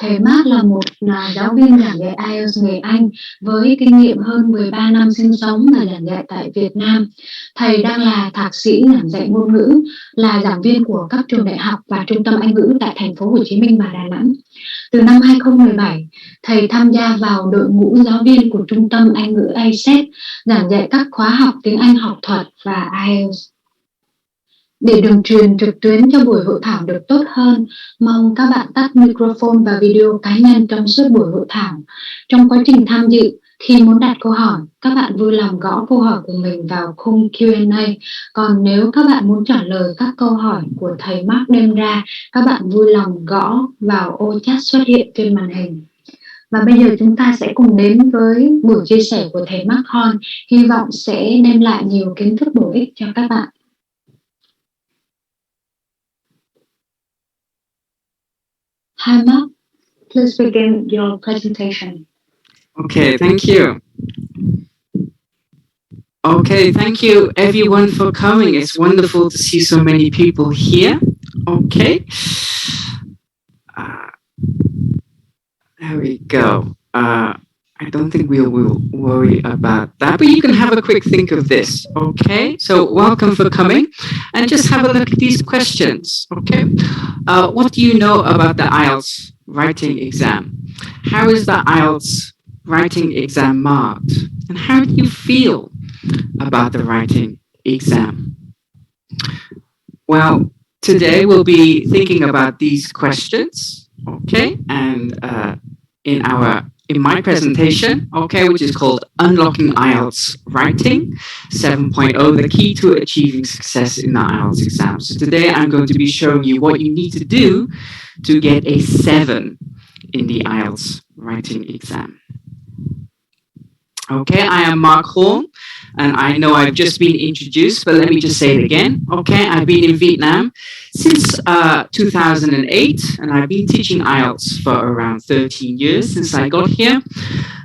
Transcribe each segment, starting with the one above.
Thầy Mark là một giáo viên giảng dạy IELTS người Anh với kinh nghiệm hơn 13 năm sinh sống và giảng dạy tại Việt Nam. Thầy đang là thạc sĩ giảng dạy ngôn ngữ, là giảng viên của các trường đại học và trung tâm Anh ngữ tại thành phố Hồ Chí Minh và Đà Nẵng. Từ năm 2017, thầy tham gia vào đội ngũ giáo viên của trung tâm Anh ngữ ACET, giảng dạy các khóa học tiếng Anh học thuật và IELTS. Để đường truyền trực tuyến cho buổi hội thảo được tốt hơn, mong các bạn tắt microphone và video cá nhân trong suốt buổi hội thảo. Trong quá trình tham dự, khi muốn đặt câu hỏi, các bạn vui lòng gõ câu hỏi của mình vào khung Q&A. Còn nếu các bạn muốn trả lời các câu hỏi của thầy Mark đem ra, các bạn vui lòng gõ vào ô chat xuất hiện trên màn hình. Và bây giờ chúng ta sẽ cùng đến với buổi chia sẻ của thầy Mark Horn, hy vọng sẽ đem lại nhiều kiến thức bổ ích cho các bạn. Hi, Mark. Please begin your presentation. Okay, thank you. Okay, thank you everyone for coming. It's wonderful to see so many people here. Okay. There we go. I don't think we will worry about that, but you can have a quick think of this, okay? So welcome for coming, and just have a look at these questions, okay? What do you know about the IELTS writing exam? How is the IELTS writing exam marked? And how do you feel about the writing exam? Well, today we'll be thinking about these questions, okay? And in my presentation, okay, which is called Unlocking IELTS Writing 7.0, the key to achieving success in the IELTS exam. So today I'm going to be showing you what you need to do to get a 7 in the IELTS writing exam. Okay, I am Mark Horn, and I know I've just been introduced, but let me just say it again. Okay, I've been in Vietnam since 2008, and I've been teaching IELTS for around 13 years since I got here.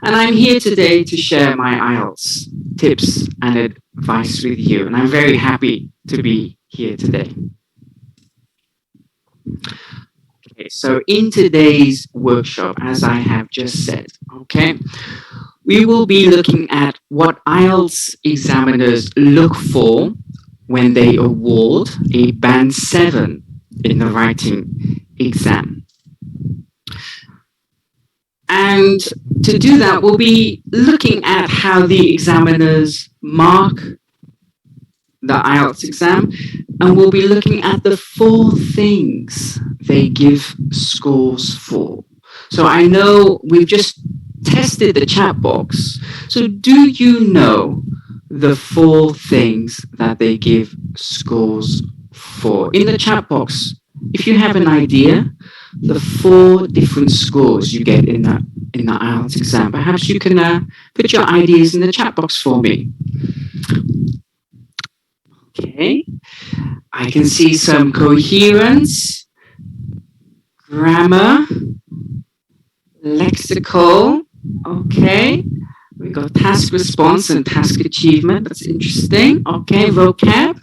And I'm here today to share my IELTS tips and advice with you, and I'm very happy to be here today. Okay, so in today's workshop, as I have just said, okay, we will be looking at what IELTS examiners look for when they award a band 7 in the writing exam. And to do that, we'll be looking at how the examiners mark the IELTS exam, and we'll be looking at the 4 things they give scores for. So I know we've just tested the chat box. So do you know the 4 things that they give scores for? In the chat box, if you have an idea, the 4 different scores you get in the IELTS exam, perhaps you can put your ideas in the chat box for me. Okay, I can see some coherence, grammar, lexical. Okay, we got task response and task achievement. That's interesting. Okay, vocab.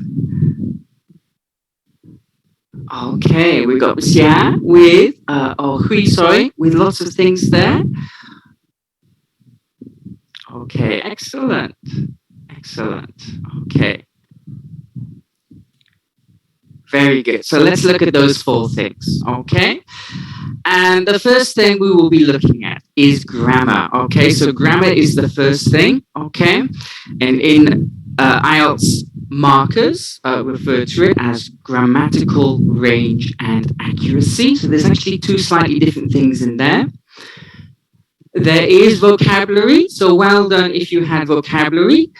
Okay, we got Xia with Hui, sorry, with lots of things there. Okay, excellent. Excellent. Okay. Very good. So let's look at those 4 things, okay? And the first thing we will be looking at is grammar, okay? So grammar is the first thing, okay? And in IELTS markers, refer to it as grammatical range and accuracy. So there's actually 2 slightly different things in there. There is vocabulary, so well done if you had vocabulary.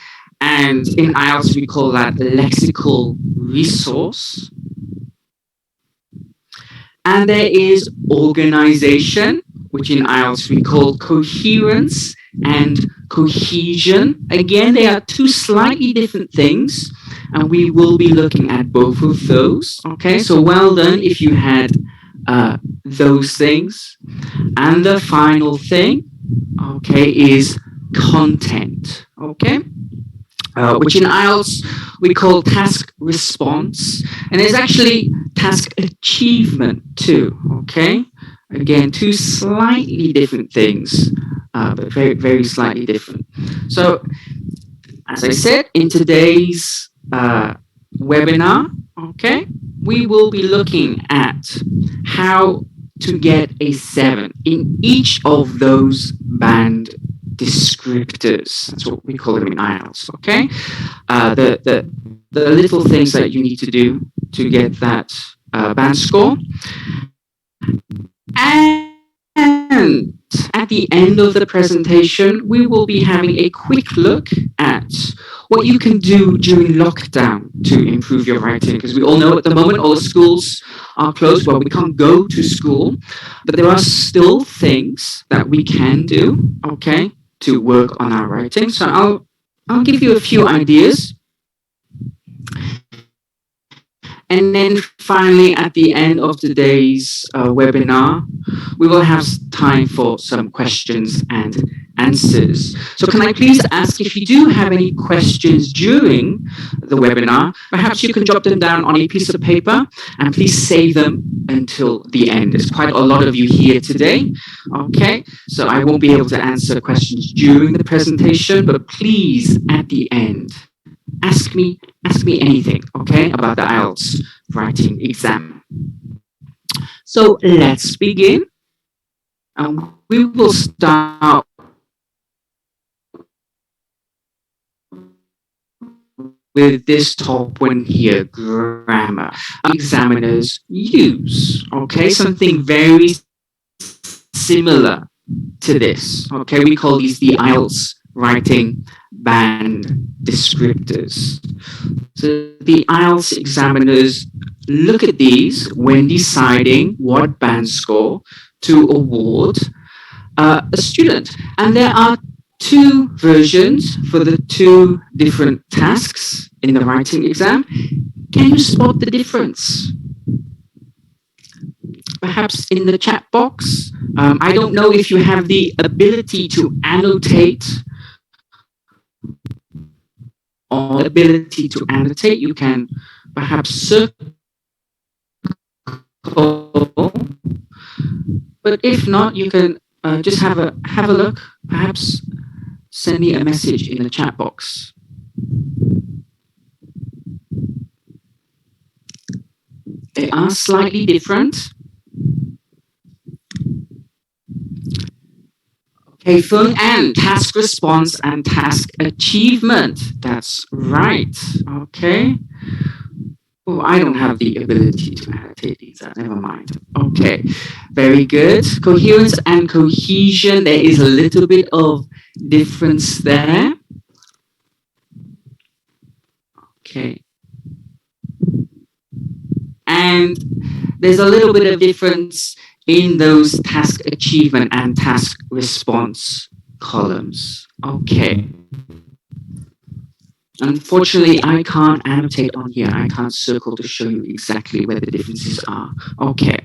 And in IELTS, we call that lexical resource. And there is organization, which in IELTS we call coherence and cohesion. Again, they are 2 slightly different things, and we will be looking at both of those. Okay, so well done if you had those things. And the final thing, okay, is content. Okay. Which in IELTS we call task response, and there's actually task achievement too, okay? Again, two slightly different things, but very, very slightly different. So, as I said, in today's webinar, okay, we will be looking at how to get a 7 in each of those band descriptors. That's what we call them in IELTS, okay? The little things that you need to do to get that band score. And at the end of the presentation, we will be having a quick look at what you can do during lockdown to improve your writing. Because we all know at the moment all the schools are closed. Well, we can't go to school, but there are still things that we can do, okay, to work on our writing. So I'll give you a few ideas. And then finally, at the end of today's webinar, we will have time for some questions and answers. So can I please ask if you do have any questions during the webinar, perhaps you can jot them down on a piece of paper and please save them until the end. There's quite a lot of you here today, okay? So I won't be able to answer questions during the presentation, but please, at the end, ask me anything, okay, about the IELTS writing exam. So let's begin. We will start with this top one here, grammar. Examiners use, okay, something very similar to this, okay? We call these the IELTS writing band descriptors. So the IELTS examiners look at these when deciding what band score to award a student. And there are two versions for the two different tasks in the writing exam. Can you spot the difference? Perhaps in the chat box. I don't know if you have the ability to annotate. Or ability to annotate, you can perhaps circle. But if not, you can just have a look. Perhaps send me a message in the chat box. They are slightly different. Okay, fun and task response and task achievement. That's right. Okay. Oh, I don't have the ability to annotate these. Never mind. Okay, very good. Coherence and cohesion. There is a little bit of difference there. Okay. And there's a little bit of difference in those task achievement and task response columns. Okay. Unfortunately, I can't annotate on here. I can't circle to show you exactly where the differences are. Okay.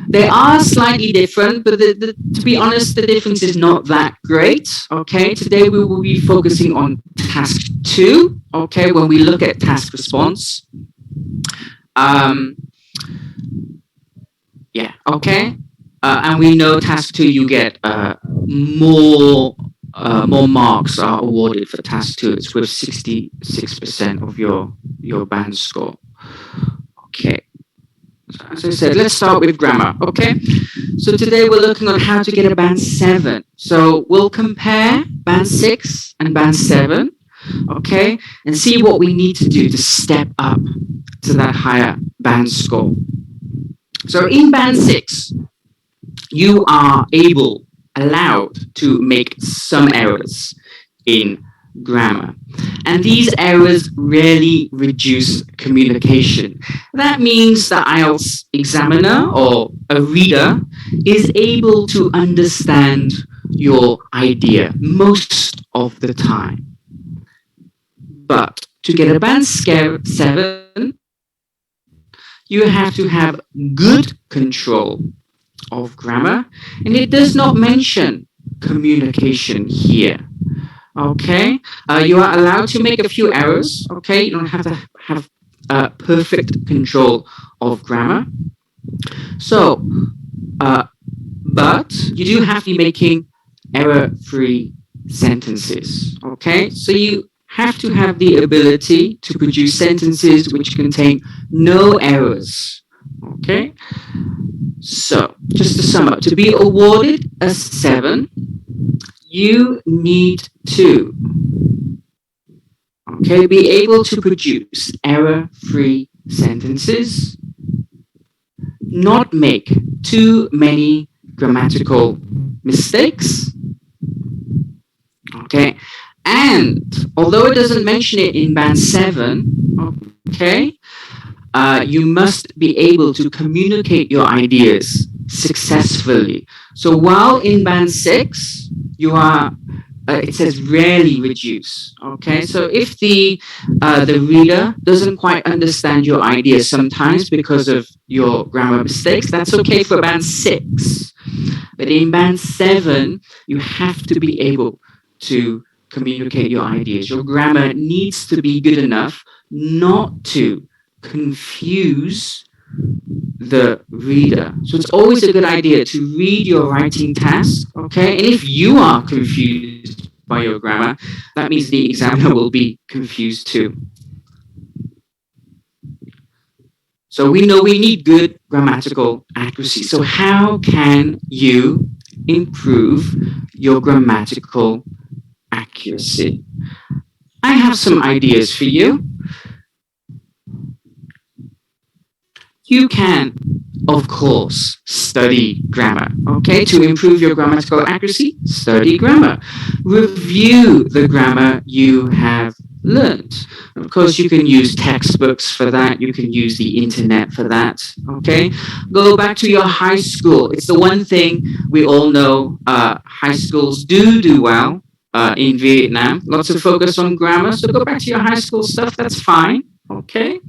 They are slightly different, but to be honest, the difference is not that great. Okay. Today we will be focusing on task 2. Okay. When we look at task response. Yeah, okay. And we know task 2, you get more marks are awarded for task 2. It's with 66% of your band score. Okay. So as I said, let's start with grammar, okay? So today we're looking at how to get a band 7. So we'll compare band 6 and band 7, okay? And see what we need to do to step up to that higher band score. So in band 6, you are allowed to make some errors in grammar. And these errors rarely reduce communication. That means the IELTS examiner or a reader is able to understand your idea most of the time. But to get a band 7, you have to have good control of grammar, and it does not mention communication here. Okay, you are allowed to make a few errors. Okay, you don't have to have perfect control of grammar. So, uh, but you do have to be making error-free sentences. Okay, so you have to have the ability to produce sentences which contain no errors. Okay, so just to sum up, to be awarded a 7, you need to, okay, be able to produce error-free sentences, not make too many grammatical mistakes, okay, and although it doesn't mention it in band 7, okay, you must be able to communicate your ideas successfully. So while in band 6, you are it says rarely reduce. Okay, so if the reader doesn't quite understand your idea sometimes because of your grammar mistakes, that's okay for band 6. But in band 7, you have to be able to communicate your ideas. Your grammar needs to be good enough not to confuse the reader. So it's always a good idea to read your writing task, okay? And if you are confused by your grammar, that means the examiner will be confused too. So we know we need good grammatical accuracy. So how can you improve your grammatical accuracy? I have some ideas for you. You can, of course, study grammar. Okay, to improve your grammatical accuracy, study grammar. Review the grammar you have learned. Of course, you can use textbooks for that. You can use the internet for that. Okay, go back to your high school. It's the one thing we all know. High schools do well in Vietnam. Lots of focus on grammar. So go back to your high school stuff. That's fine. Okay.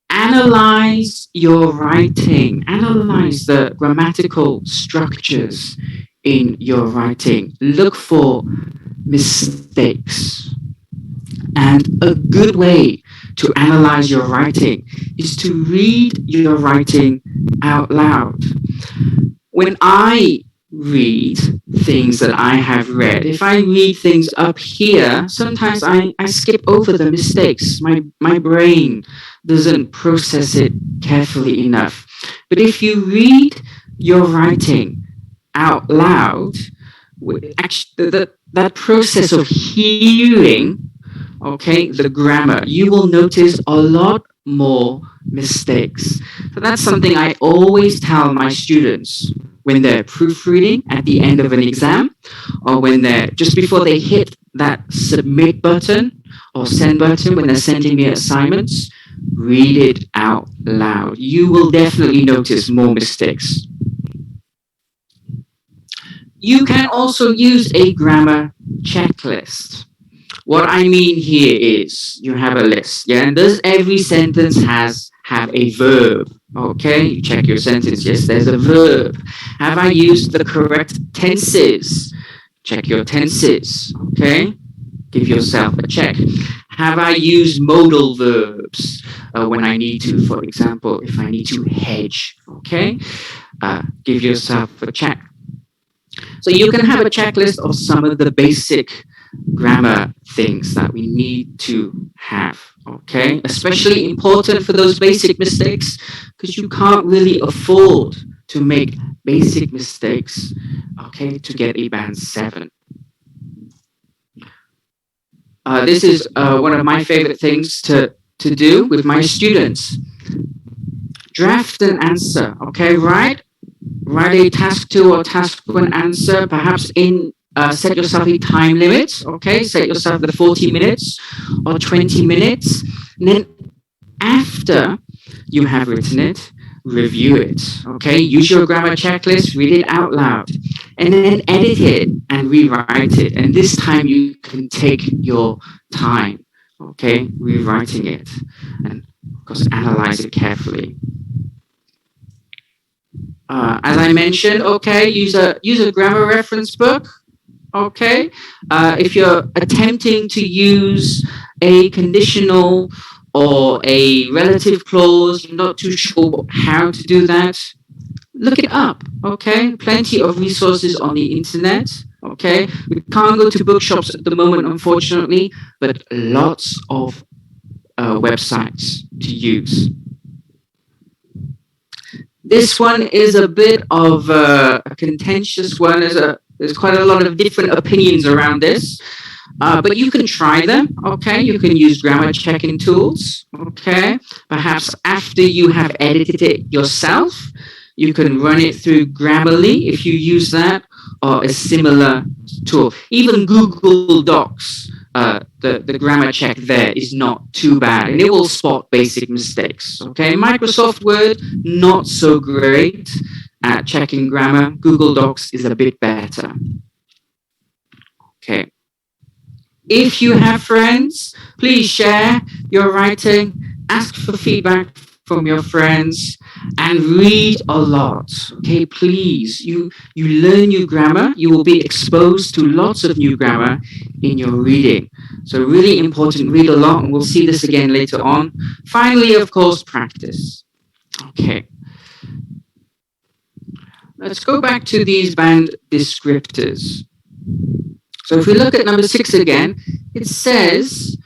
Analyze your writing, analyze the grammatical structures in your writing. Look for mistakes. And a good way to analyze your writing is to read your writing out loud. When I read things that I have read, if I read things up here, sometimes I skip over the mistakes. My brain doesn't process it carefully enough. But if you read your writing out loud, actually, that process of hearing, okay, the grammar, you will notice a lot more mistakes. So that's something I always tell my students when they're proofreading at the end of an exam, or when they're just before they hit that submit button or send button when they're sending me assignments. Read it out loud. You will definitely notice more mistakes. You can also use a grammar checklist. What I mean here is you have a list, yeah, and does every sentence have a verb? Okay, you check your sentence. Yes, there's a verb. Have I used the correct tenses? Check your tenses. Okay, give yourself a check. Have I used modal verbs when I need to? For example, if I need to hedge. Okay, give yourself a check. So you can have a checklist of some of the basic grammar things that we need to have. Okay, especially important for those basic mistakes because you can't really afford to make basic mistakes. Okay, to get a band 7. This is one of my favorite things to do with my students. Draft an answer. Okay, write a task 2 or task 1 answer, perhaps in set yourself a time limit, okay? Set yourself the 40 minutes or 20 minutes. And then after you have written it, review it, okay? Use your grammar checklist, read it out loud, and then edit it and rewrite it. And this time you can take your time, okay? Rewriting it. And of course, analyze it carefully. As I mentioned, okay, use a grammar reference book. Okay, if you're attempting to use a conditional or a relative clause, you're not too sure how to do that, look it up, okay? Plenty of resources on the internet, okay? We can't go to bookshops at the moment, unfortunately, but lots of websites to use. This one is a bit of a contentious one. There's quite a lot of different opinions around this. But you can try them, okay? You can use grammar checking tools, okay? Perhaps after you have edited it yourself, you can run it through Grammarly if you use that, or a similar tool. Even Google Docs, the grammar check there is not too bad, and it will spot basic mistakes, okay? Microsoft Word, not so great at checking grammar. Google Docs is a bit better. Okay. If you have friends, please share your writing, ask for feedback from your friends, and read a lot. Okay, please. You learn new grammar, you will be exposed to lots of new grammar in your reading. So really important, read a lot, and we'll see this again later on. Finally, of course, practice. Okay. Let's go back to these band descriptors. So if we look at number 6 again, it says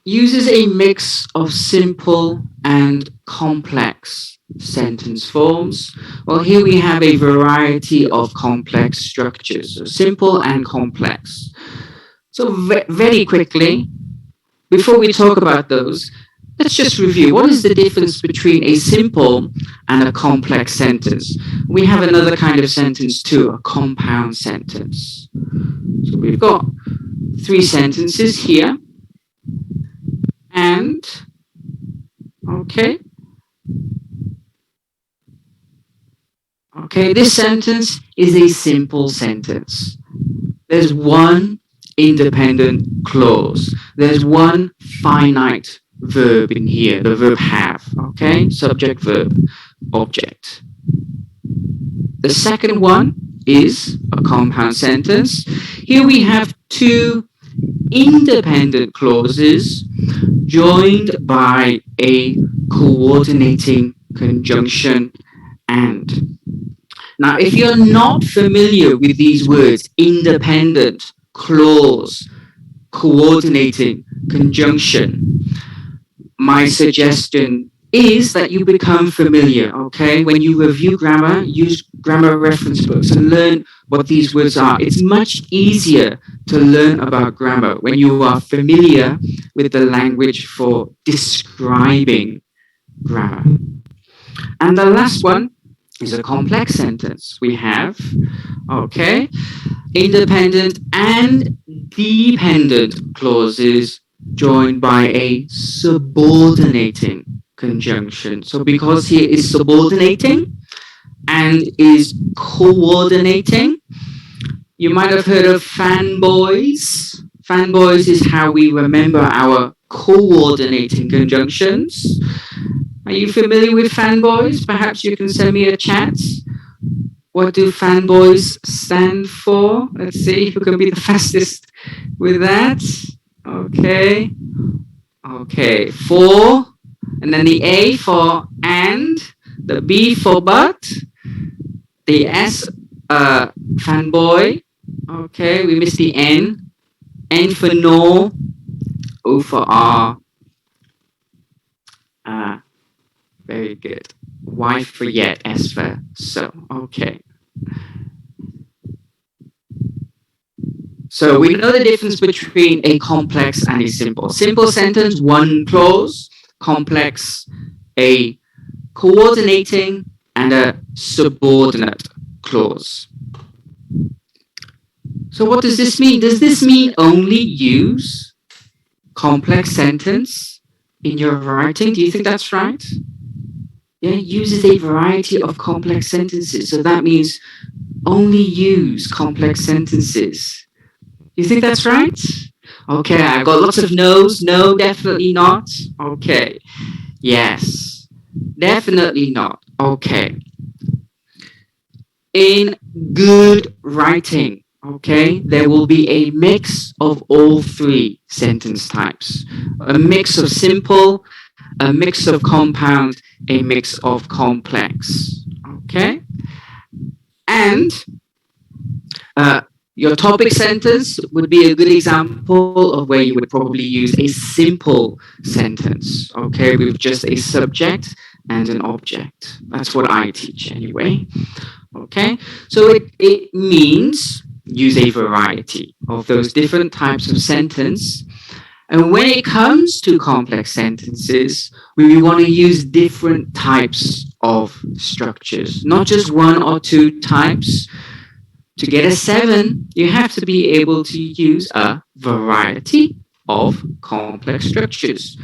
uses a mix of simple and complex sentence forms. Well, here we have a variety of complex structures, so simple and complex. So very quickly, before we talk about those, let's just review. What is the difference between a simple and a complex sentence? We have another kind of sentence too, a compound sentence. So we've got 3 sentences here. And, okay. Okay, this sentence is a simple sentence. There's one independent clause. There's one finite verb in here, the verb have, okay? Subject, verb, object. The second one is a compound sentence. Here we have 2 independent clauses joined by a coordinating conjunction and. Now, if you're not familiar with these words, independent, clause, coordinating, conjunction, my suggestion is that you become familiar, okay? When you review grammar, use grammar reference books and learn what these words are. It's much easier to learn about grammar when you are familiar with the language for describing grammar. And the last one is a complex sentence. We have, okay, independent and dependent clauses joined by a subordinating conjunction. So because here is subordinating and is coordinating, you might have heard of fanboys. Fanboys is how we remember our coordinating conjunctions. Are you familiar with fanboys? Perhaps you can send me a chat. What do fanboys stand for? Let's see who can be the fastest with that. Okay. Okay. For, and then the A for and, the B for but, the S, fanboy. Okay, we missed the N. N for no, O for R. Very good. Y for yet, S for so. Okay. So we know the difference between a complex and a simple. Simple sentence, one clause. Complex, a coordinating and a subordinate clause. So what does this mean? Does this mean only use complex sentence in your writing? Do you think that's right? Yeah, it uses a variety of complex sentences. So that means only use complex sentences. You think that's right? Okay, I got lots of no's. No, definitely not. Okay. Yes. Definitely not. Okay. In good writing, Okay, there will be a mix of all three sentence types. A mix of simple, a mix of compound, a mix of complex. Okay, and uh, your topic sentence would be a good example of where you would probably use a simple sentence, okay, with just a subject and an object. That's what I teach anyway. Okay, so it means use a variety of those different types of sentence. And when it comes to complex sentences, we want to use different types of structures, not just one or two types. To get a 7, you have to be able to use a variety of complex structures.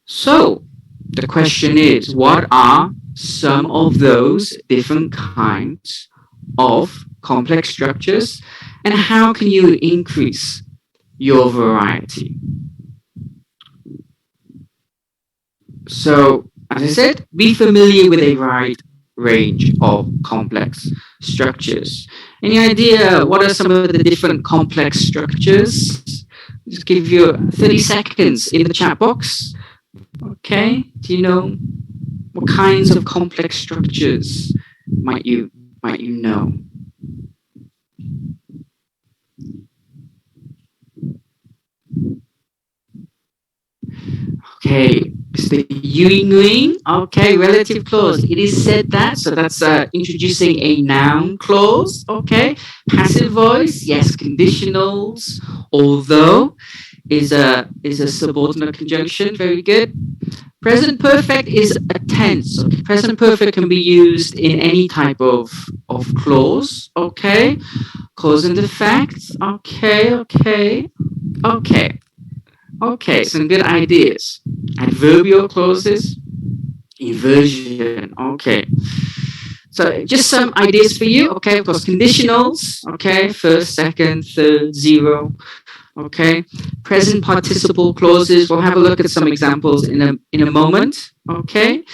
So, the question is, what are some of those different kinds of complex structures, and how can you increase your variety? So, as I said, be familiar with a wide range of complex structures. Any idea what are some of the different complex structures? Just give you 30 seconds in the chat box. Okay, do you know what kinds of complex structures might you know? Okay, Mr. Ewing. Okay, relative clause. It is said that, so that's introducing a noun clause. Okay, passive voice. Yes, conditionals. Although is a subordinate conjunction. Very good. Present perfect is a tense. Okay? Present perfect can be used in any type of clause. Okay, cause and effect. Okay, okay, okay. Okay, some good ideas. Adverbial clauses, inversion. Okay. So just some ideas for you. Okay, of course, conditionals. Okay, first, second, third, zero. Okay, present participle clauses. We'll have a look at some examples in a moment. Okay,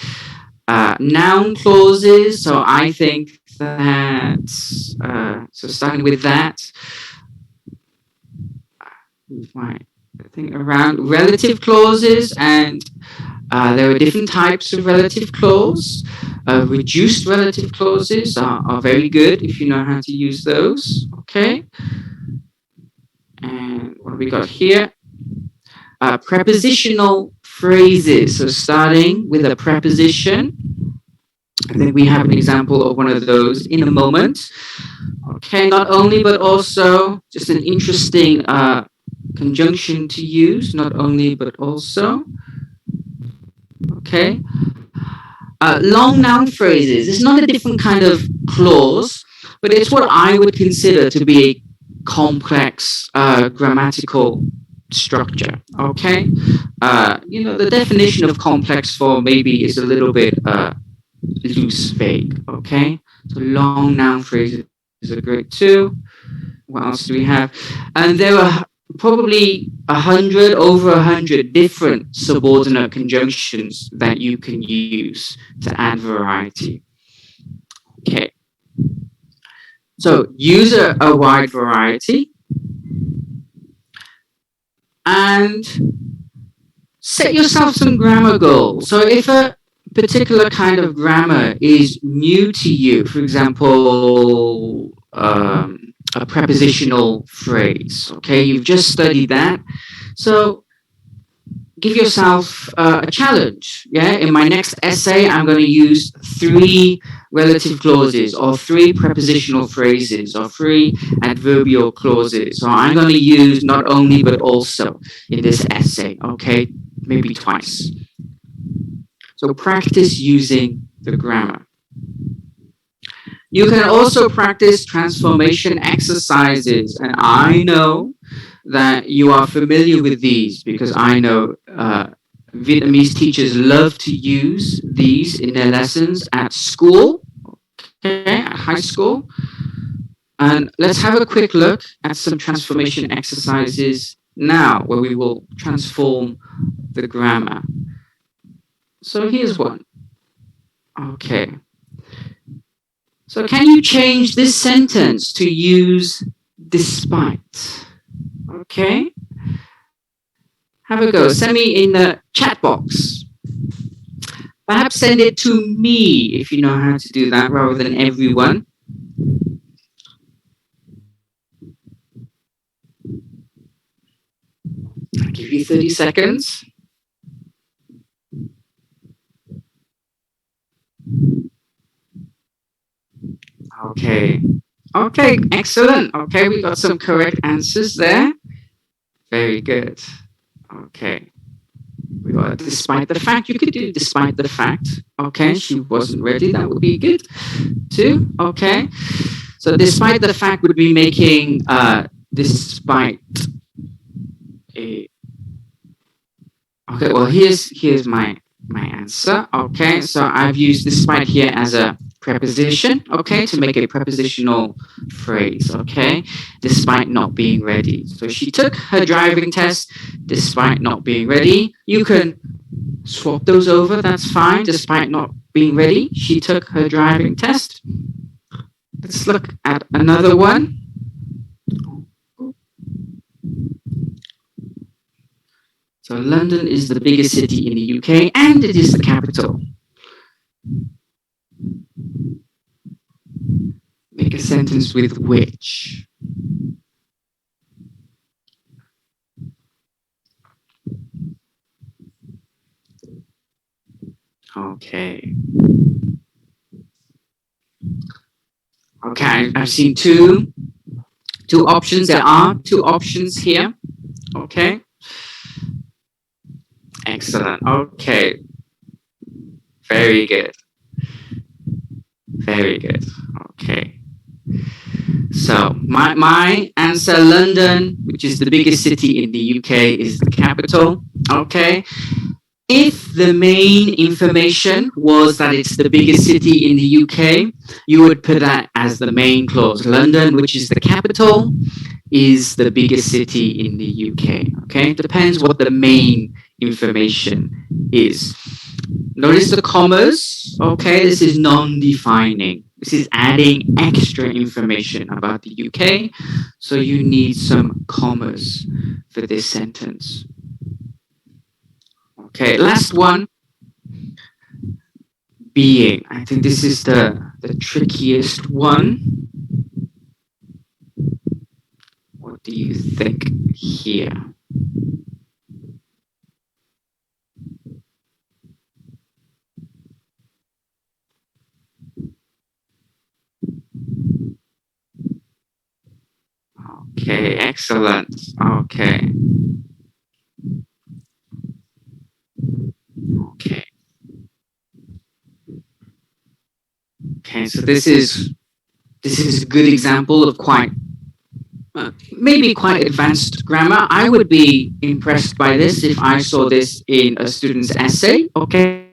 noun clauses. So I think that. So starting with that. Right. I think around relative clauses, and there are different types of relative clause. Reduced relative clauses are very good if you know how to use those. Okay. And what have we got here? Prepositional phrases. So starting with a preposition. I think we have an example of one of those in a moment. Okay, not only but also just an interesting conjunction to use, not only but also. Okay. Long noun phrases. It's not a different kind of clause, but it's what I would consider to be a complex grammatical structure. Okay. The definition of complex form maybe is a little bit loose, vague. Okay. So long noun phrases are great too. What else do we have? And there are probably over 100 different subordinate conjunctions that you can use to add variety. Okay. So use a wide variety and set yourself some grammar goals. So if a particular kind of grammar is new to you, for example, a prepositional phrase, okay, you've just studied that. So give yourself a challenge. Yeah, in my next essay, I'm going to use 3 relative clauses, or 3 prepositional phrases, or 3 adverbial clauses. So I'm going to use not only but also in this essay. Okay, maybe twice. So practice using the grammar. You can also practice transformation exercises, and I know that you are familiar with these because I know Vietnamese teachers love to use these in their lessons at school, okay, at high school. And let's have a quick look at some transformation exercises now where we will transform the grammar. So here's one. Okay. So can you change this sentence to use despite. Okay? Have a go. Send me in the chat box. Perhaps send it to me if you know how to do that rather than everyone. I'll give you 30 seconds. Okay. Okay, excellent. Okay, we got some correct answers there. Very good. Okay. We got despite the fact. You could do despite the fact. Okay, she wasn't ready. That would be good too. Okay. So despite the fact would be making despite a. Okay, well here's my answer. Okay, so I've used despite here as a preposition. Okay, to make a prepositional phrase. Okay, despite not being ready. So she took her driving test despite not being ready. You can swap those over. That's fine. Despite not being ready, she took her driving test. Let's look at another one. So London is the biggest city in the UK and it is the capital. Make a sentence with which. Okay. Okay, I've seen two options. There are two options here. Okay. Excellent. Okay. Very good. Very good. Okay. So my answer, London, which is the biggest city in the UK, is the capital. Okay. If the main information was that it's the biggest city in the UK, you would put that as the main clause. London, which is the capital, is the biggest city in the UK. Okay, depends what the main information is. Notice the commas. Okay, this is non-defining. This is adding extra information about the UK. So you need some commas for this sentence. Okay, last one. Being. I think this is the trickiest one. What do you think here? Okay, excellent. Okay. Okay. Okay, so this is a good example of quite maybe quite advanced grammar. I would be impressed by this if I saw this in a student's essay. Okay.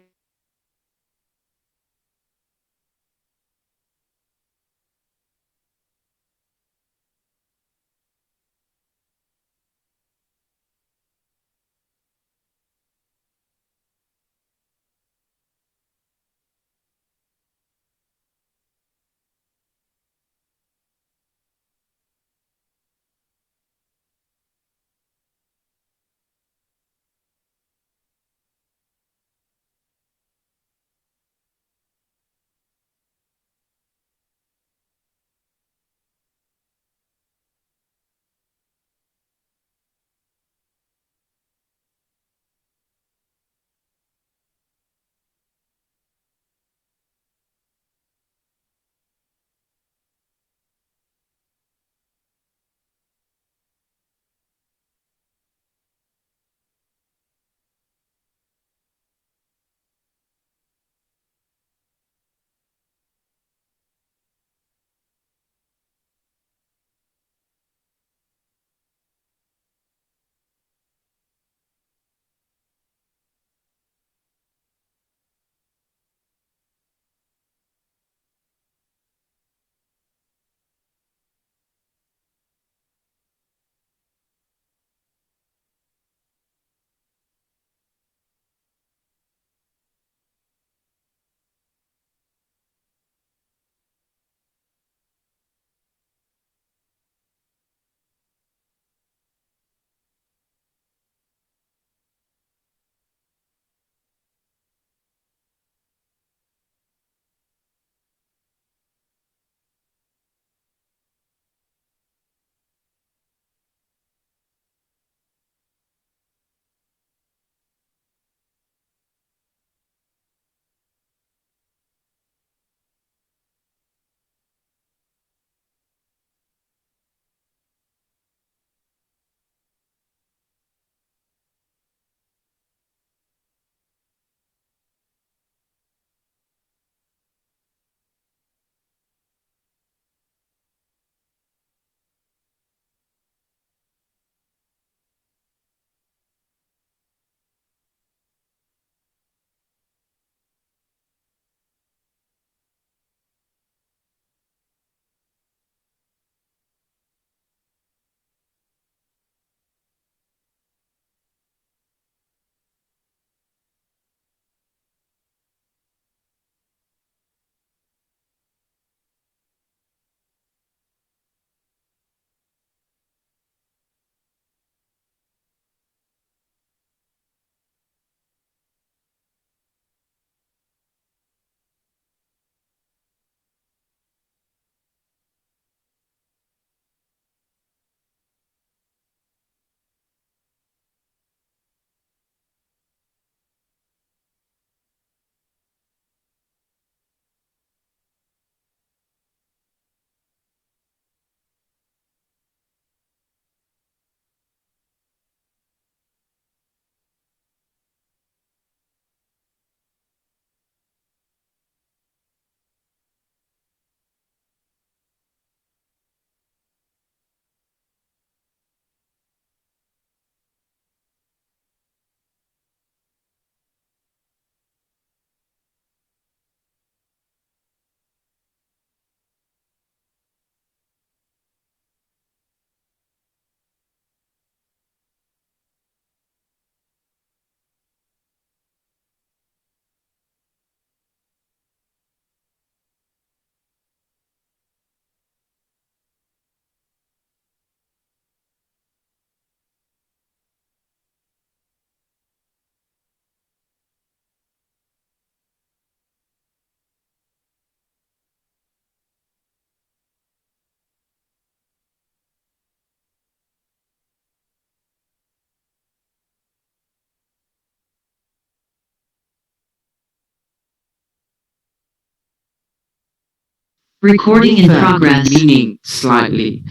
Recording in progress. Meaning slightly.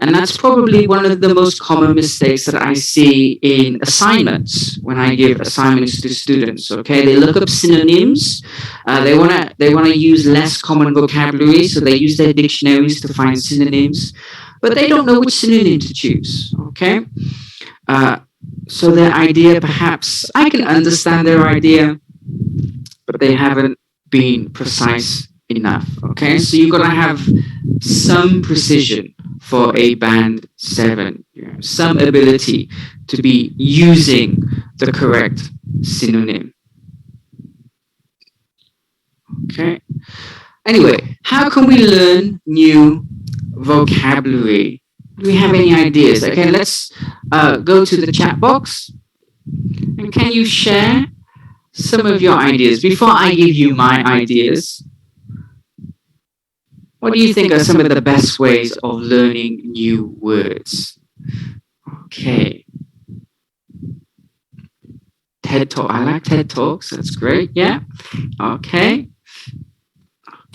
And that's probably one of the most common mistakes that I see in assignments when I give assignments to students. Okay, they look up synonyms. They wanna use less common vocabulary, so they use their dictionaries to find synonyms, but they don't know which synonym to choose. Okay, so their idea, perhaps I can understand their idea, but they haven't been precise enough. Okay, so you've got to have some precision for a band 7, some ability to be using the correct synonym. Okay, anyway, how can we learn new vocabulary? Do we have any ideas? Okay, let's go to the chat box, and can you share some of your ideas before I give you my ideas? What do you think are some of the best ways of learning new words? Okay. TED Talk. I like TED Talks. That's great. Yeah. Okay.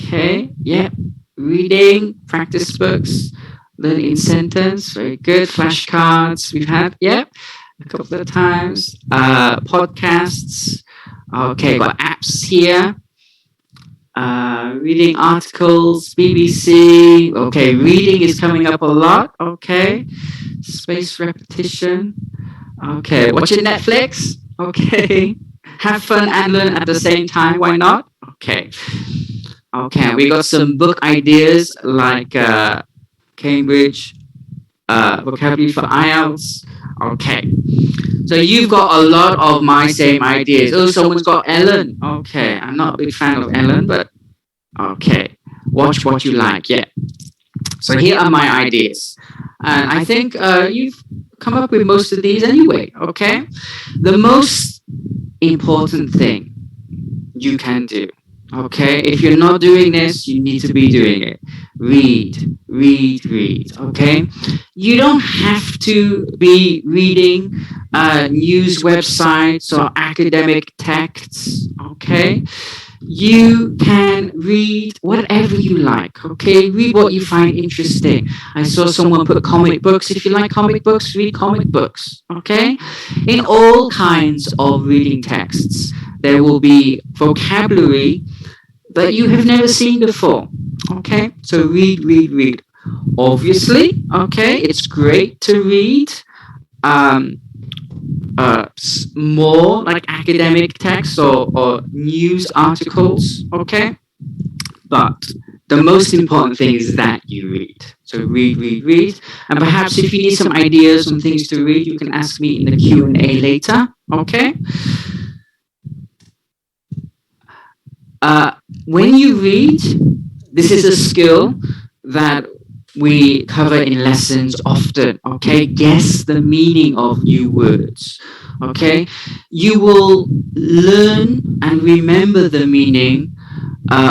Okay. Yeah. Reading, practice books, learning sentence. Very good. Flashcards. We've had. Yeah. A couple of times. Podcasts. Okay. Got apps here. Reading articles, BBC. Okay, reading is coming up a lot. Okay, spaced repetition. Okay, watching Netflix. Okay, have fun and learn at the same time. Why not? Okay. Okay, we got some book ideas like Cambridge vocabulary for IELTS. Okay. So you've got a lot of my same ideas. Oh, someone's got Ellen. Okay, I'm not a big fan of Ellen, but okay. Watch what you like. Yeah. So here are my ideas. And I think you've come up with most of these anyway. Okay. The most important thing you can do. Okay, if you're not doing this, you need to be doing it. Read, read, read. Okay, you don't have to be reading news websites or academic texts. Okay, you can read whatever you like. Okay, read what you find interesting. I saw someone put comic books. If you like comic books, read comic books. Okay, in all kinds of reading texts, there will be vocabulary that you have never seen before. Okay, so read, read, read. Obviously, okay, it's great to read more like academic texts or news articles. Okay, but the most important thing is that you read. So read, read, read. And perhaps if you need some ideas on things to read, you can ask me in the Q&A later. Okay. When you read, this is a skill that we cover in lessons often. Okay, guess the meaning of new words. Okay, you will learn and remember the meaning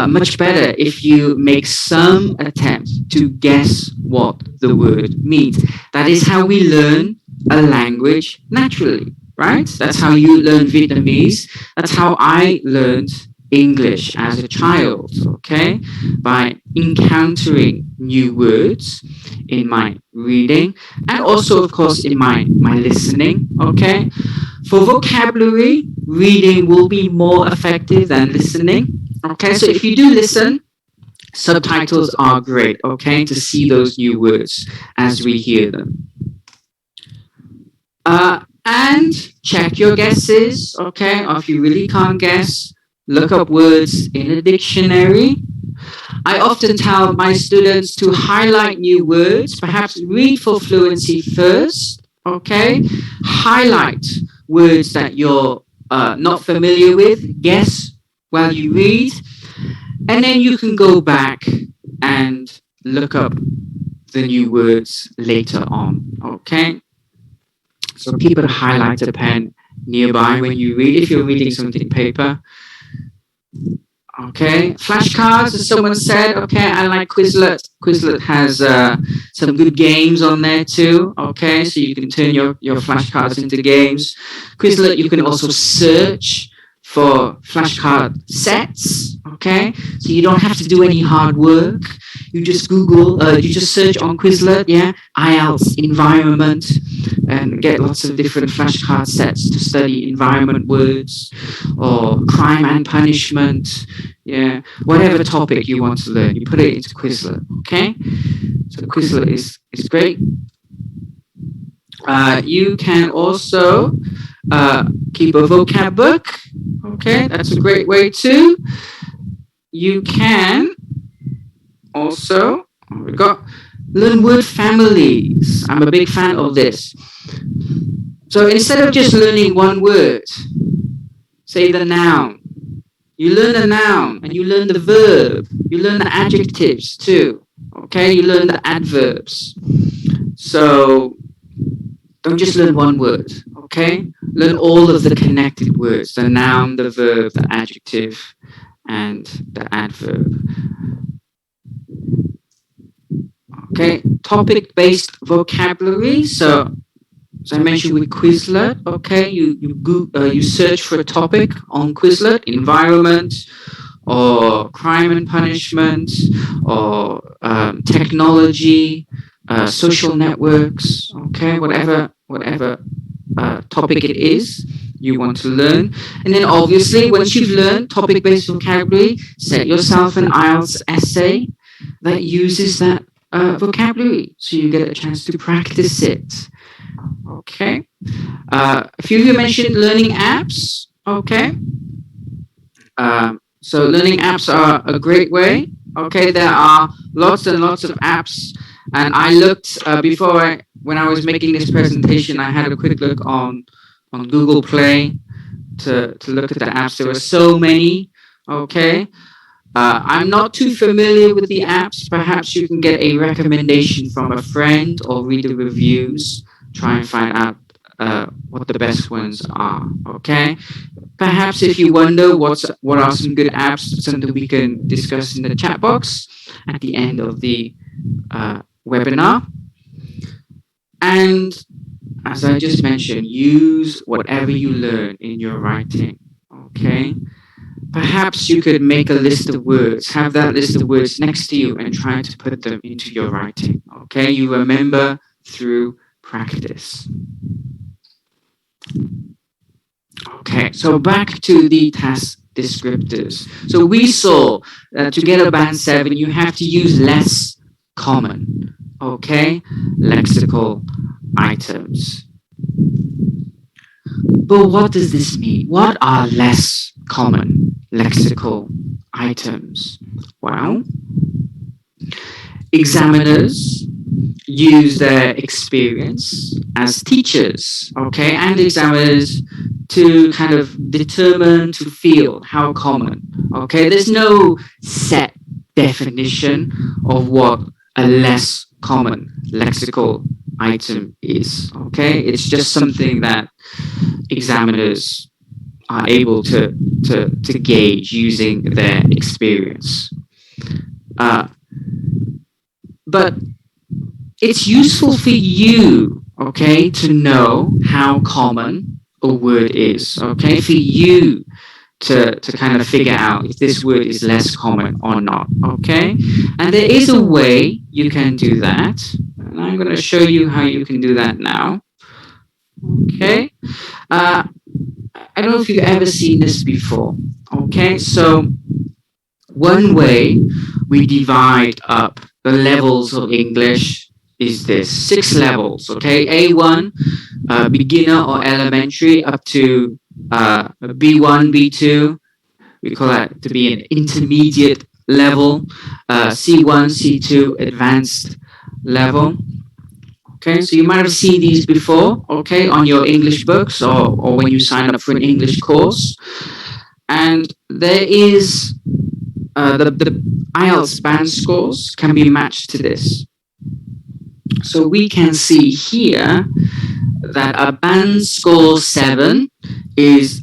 much better if you make some attempt to guess what the word means. That is how we learn a language naturally, right? That's how you learn Vietnamese. That's how I learned English as a child, okay? By encountering new words in my reading and also, of course, in my listening, okay? For vocabulary, reading will be more effective than listening, okay? So if you do listen, subtitles are great, okay? To see those new words as we hear them. And check your guesses, okay? Or if you really can't guess, look up words in a dictionary. I often tell my students to highlight new words, perhaps read for fluency first, okay? Highlight words that you're not familiar with, guess while you read, and then you can go back and look up the new words later on, okay? So keep a highlighter pen nearby when you read, if you're reading something paper. Okay, flashcards, as someone said. Okay, I like Quizlet. Quizlet has some good games on there too. Okay, so you can turn your flashcards into games. Quizlet, you can also search for flashcard sets. Okay, so you don't have to do any hard work. You just Google, you just search on Quizlet, yeah, IELTS environment, and get lots of different flashcard sets to study environment words or crime and punishment, yeah, whatever topic you want to learn, you put it into Quizlet, okay? So Quizlet is great. You can also keep a vocab book. Okay, that's a great way too. You can also we got learn word families. I'm a big fan of this. So instead of just learning one word, say the noun. You learn the noun and you learn the verb. You learn the adjectives too. Okay, you learn the adverbs. So don't just learn one word, okay? Learn all of the connected words, the noun, the verb, the adjective, and the adverb. Okay, topic-based vocabulary. So, as I mentioned with Quizlet, okay, you search for a topic on Quizlet, environment, or crime and punishment, or technology, social networks, okay, whatever topic it is you want to learn. And then obviously, once you've learned topic-based vocabulary, set yourself an IELTS essay that uses that vocabulary, so you get a chance to practice it. Okay. A few of you mentioned learning apps. Okay. So learning apps are a great way. Okay, there are lots and lots of apps, and I looked when I was making this presentation. I had a quick look on Google Play to look at the apps. There were so many. Okay, I'm not too familiar with the apps. Perhaps you can get a recommendation from a friend or read the reviews. Try and find out what the best ones are. Okay. Perhaps if you wonder what are some good apps, something we can discuss in the chat box at the end of the webinar. And as I just mentioned, use whatever you learn in your writing. Okay. Perhaps you could make a list of words, have that list of words next to you and try to put them into your writing. Okay. You remember through practice. Okay, so back to the task descriptors. So we saw that to get a band 7, you have to use less common, okay, lexical items. But what does this mean? What are less common lexical items? Well, examiners use their experience as teachers, okay, and examiners to kind of determine, to feel how common, okay. There's no set definition of what a less common lexical item is, okay. It's just something that examiners are able to gauge using their experience. But it's useful for you, okay, to know how common a word is, okay, for you to kind of figure out if this word is less common or not, okay. And there is a way you can do that, and I'm going to show you how you can do that now, okay. I don't know if you've ever seen this before, okay. So one way we divide up the levels of English is this: 6 levels, okay? A1, beginner or elementary, up to B1, B2. We call that to be an intermediate level. C1, C2, advanced level. Okay, so you might have seen these before, okay, on your English books or when you sign up for an English course. And there is the IELTS band scores can be matched to this. So we can see here that a band score 7 is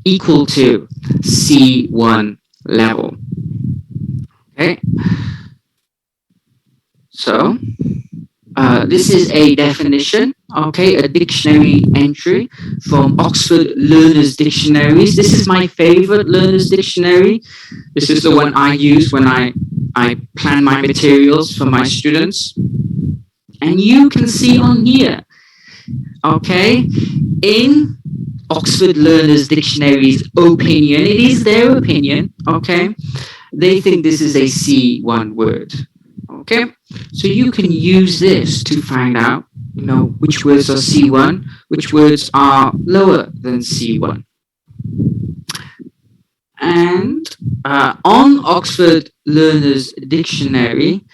equal to C1 level. Okay. So this is a definition, okay, a dictionary entry from Oxford Learners Dictionaries. This is my favorite Learners Dictionary. This is the one I use when I I plan my materials for my students. And you can see on here, okay, in Oxford Learners Dictionary's opinion, it is their opinion, okay, they think this is a C1 word, okay? So you can use this to find out, which words are C1, which words are lower than C1. And on Oxford Learners Dictionary,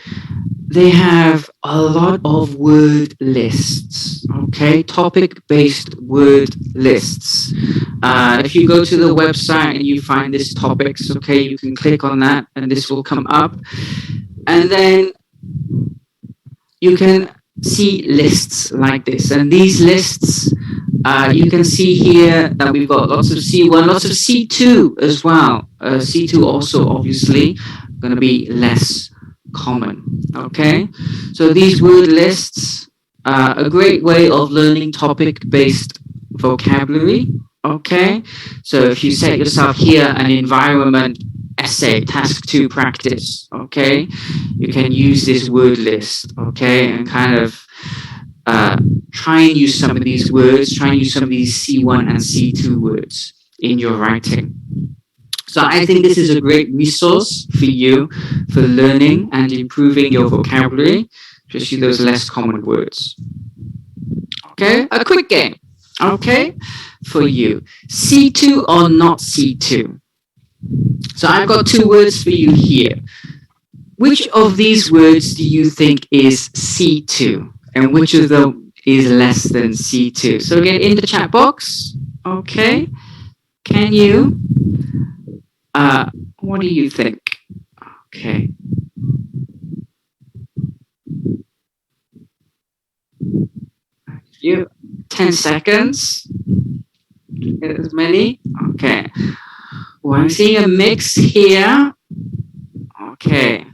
they have a lot of word lists, okay? Topic-based word lists. If you go to the website and you find this topics, okay, you can click on that and this will come up. And then you can see lists like this. And these lists, you can see here that we've got lots of C1, lots of C2 as well. C2 also obviously going to be less common. Okay, so these word lists are a great way of learning topic-based vocabulary. Okay, so if you set yourself here an environment essay, task 2 practice, okay, you can use this word list, okay, and kind of try and use some of these words, try and use some of these C1 and C2 words in your writing. So I think this is a great resource for you for learning and improving your vocabulary, especially those less common words. Okay, a quick game, okay, for you. C2 or not C2? So I've got 2 words for you here. Which of these words do you think is C2? And which of them is less than C2? So again, in the chat box, okay, can you, what do you think? Okay. You 10 seconds. Get as many. Okay. Well, I'm seeing a mix here. Okay.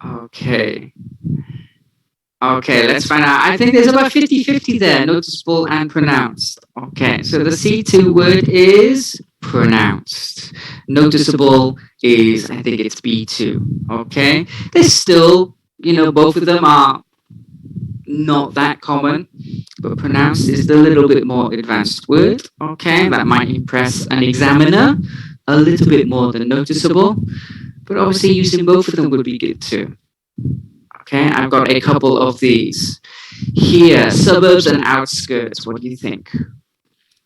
Okay. Okay, let's find out. I think there's about 50-50 there, noticeable and pronounced. Okay, so the C2 word is pronounced. Noticeable is, I think it's B2. Okay, there's still, both of them are not that common, but pronounced is the little bit more advanced word. Okay, that might impress an examiner a little bit more than noticeable, but obviously using both of them would be good too. Okay, I've got a couple of these. Here, suburbs and outskirts, what do you think?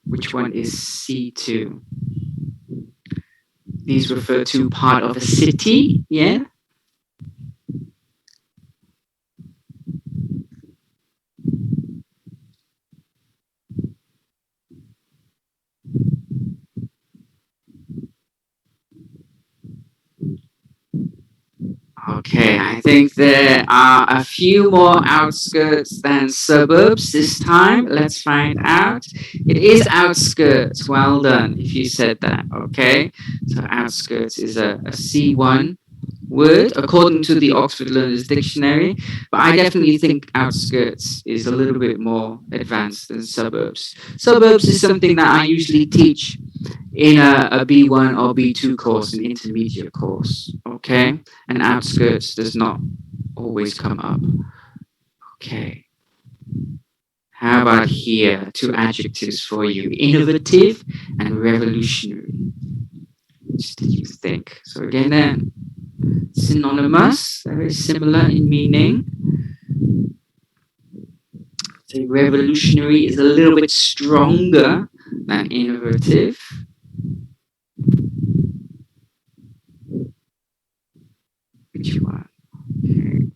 Which one is C2? These refer to part of a city, yeah? Okay, I think there are a few more outskirts than suburbs this time. Let's find out. It is outskirts. Well done if you said that, okay? So outskirts is a C1 word according to the Oxford Learners Dictionary, but I definitely think outskirts is a little bit more advanced than suburbs. Suburbs is something that I usually teach in a B1 or B2 course, an intermediate course, okay? And outskirts does not always come up. Okay. How about here? 2 adjectives for you. Innovative and revolutionary. Which do you think? So again, they're synonymous, very similar in meaning. So revolutionary is a little bit stronger than innovative. Which one? Okay.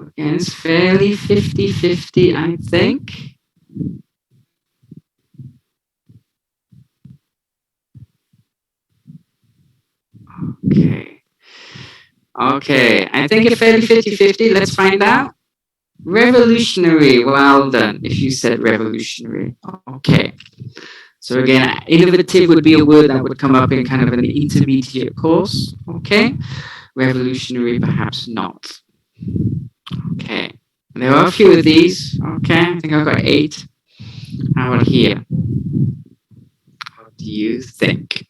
Again, it's fairly 50-50, I think. Okay. Okay, I think it's fairly 50-50. Let's find out. Revolutionary, well done if you said revolutionary. Okay. So again, innovative would be a word that would come up in kind of an intermediate course. Okay. Revolutionary, perhaps not. Okay. There are a few of these. Okay, I think I've got 8. How about here? What do you think?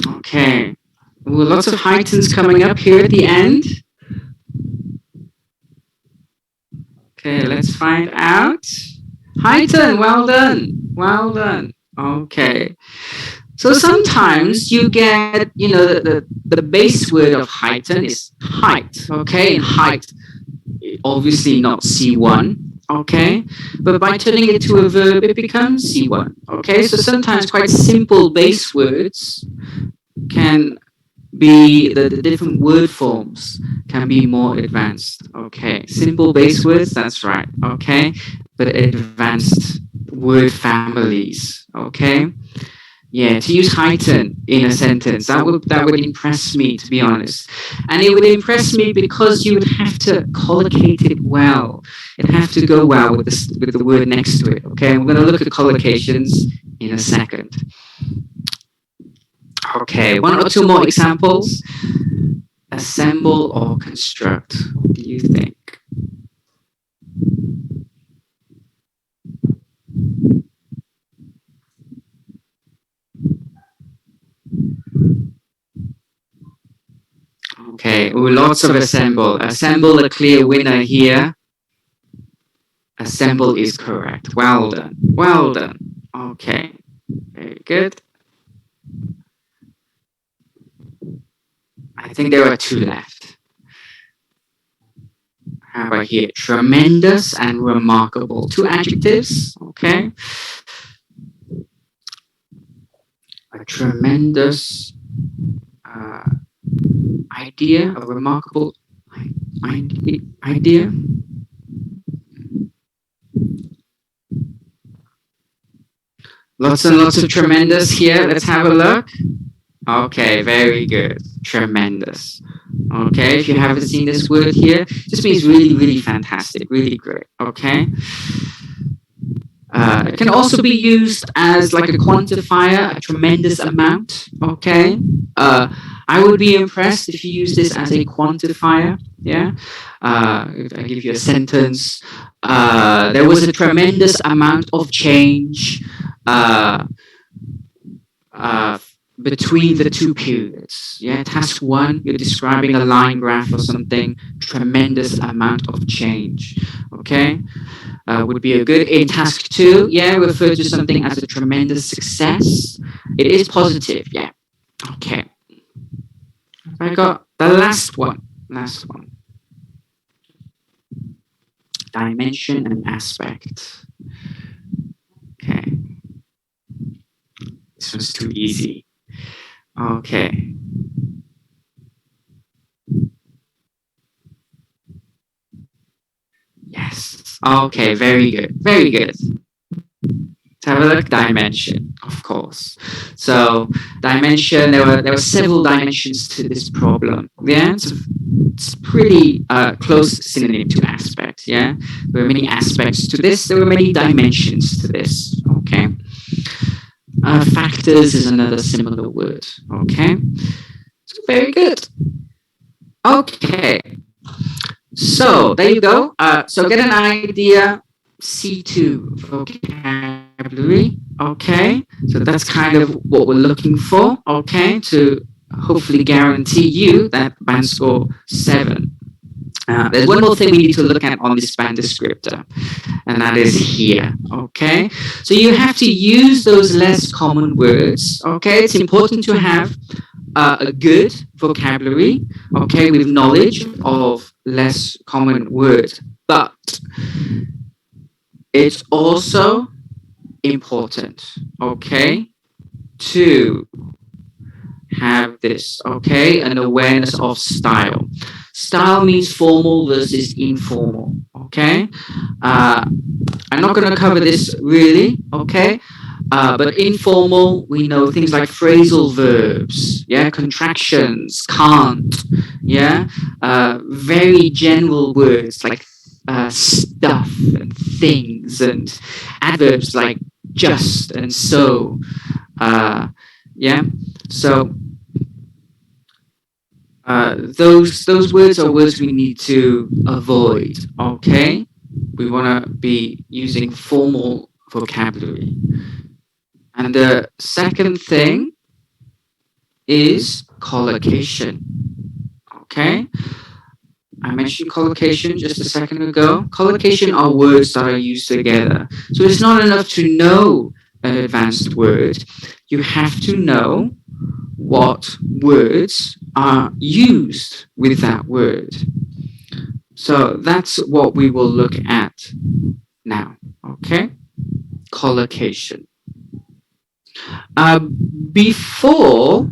Okay. Ooh, lots of heightens coming up here at the end. Okay, let's find out. Heighten, well done. Well done. Okay. So sometimes you get, the base word of heighten is height. Okay, and height, obviously not C1. Okay, but by turning it to a verb, it becomes C1. Okay, so sometimes quite simple base words can be the different word forms can be more advanced. Okay, simple base words, that's right. Okay, but advanced word families. Okay, yeah, to use heighten in a sentence, that would impress me, to be honest. And it would impress me because you would have to collocate it well. It'd have to go well with the word next to it. Okay, we're going to look at collocations in a second. Okay, one or two more examples. Assemble or construct. What do you think? Okay, ooh, lots of assemble. Assemble, a clear winner here. Assemble is correct. Well done. Well done. Okay, very good. I think there are 2 left. How about here? Tremendous and remarkable. 2 adjectives. Okay. A tremendous idea, a remarkable idea. Lots and lots of tremendous here. Let's have a look. Okay, very good. Tremendous. Okay, if you haven't seen this word here, this means really, really fantastic, really great. Okay. It can also be used as like a quantifier, a tremendous amount. Okay. I would be impressed if you use this as a quantifier. Yeah. If I give you a sentence, there was a tremendous amount of change between the 2 periods. Yeah. Task 1, you're describing a line graph or something. Tremendous amount of change. Okay. Would be a good. In task 2, yeah, refer to something as a tremendous success. It is positive, yeah. Okay. I got the last one. Last one. Dimension and aspect. Okay. This one's too easy. Okay. Yes. Okay, very good. Very good. Let's have a look. Dimension, of course. So dimension, there were several dimensions to this problem. Yeah, it's pretty close synonym to aspect. Yeah, there were many aspects to this. There were many dimensions to this. Okay. Factors is another similar word. Okay. So very good. Okay. So there you go. So get an idea. C2 vocabulary. Okay. So that's kind of what we're looking for. Okay. To hopefully guarantee you that band score 7. There's one more thing we need to look at on this band descriptor, and that is here. Okay. So you have to use those less common words. Okay. It's important to have a good vocabulary, okay, with knowledge of less common words. But it's also important, okay, to have this, okay, an awareness of style. Style means formal versus informal, okay? I'm not going to cover this really, okay? But informal, we know things like phrasal verbs, yeah, contractions, can't, yeah, very general words like stuff and things, and adverbs like just and so, uh, yeah. So those words are words we need to avoid. Okay, we want to be using formal vocabulary. And the second thing is collocation. Okay, I mentioned collocation just a second ago. Collocation are words that are used together. So it's not enough to know an advanced word. You have to know what words are used with that word. So that's what we will look at now. Okay, collocation. Uh, before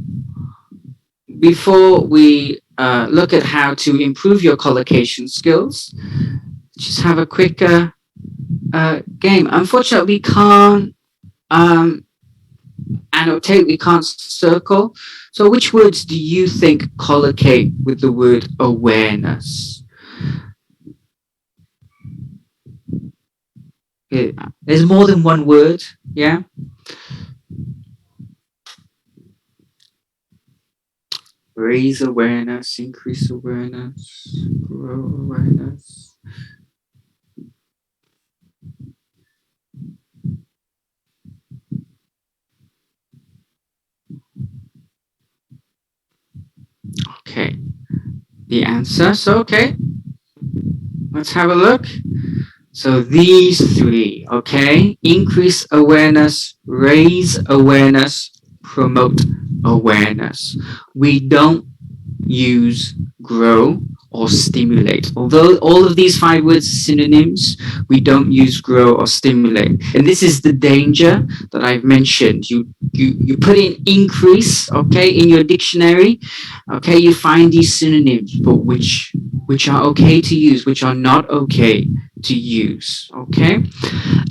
before we look at how to improve your collocation skills, just have a quick game. Unfortunately, we can't annotate, we can't circle. So, which words do you think collocate with the word awareness? There's more than one word, yeah? Raise awareness, increase awareness, grow awareness. Okay, the answers, okay. Let's have a look. So these three, okay? Increase awareness, raise awareness, promote awareness. We don't use grow or stimulate. Although all of these five words are synonyms, we don't use grow or stimulate. And this is the danger that I've mentioned. You put in increase, okay, in your dictionary, okay, you find these synonyms, but which are okay to use, which are not okay to use, okay?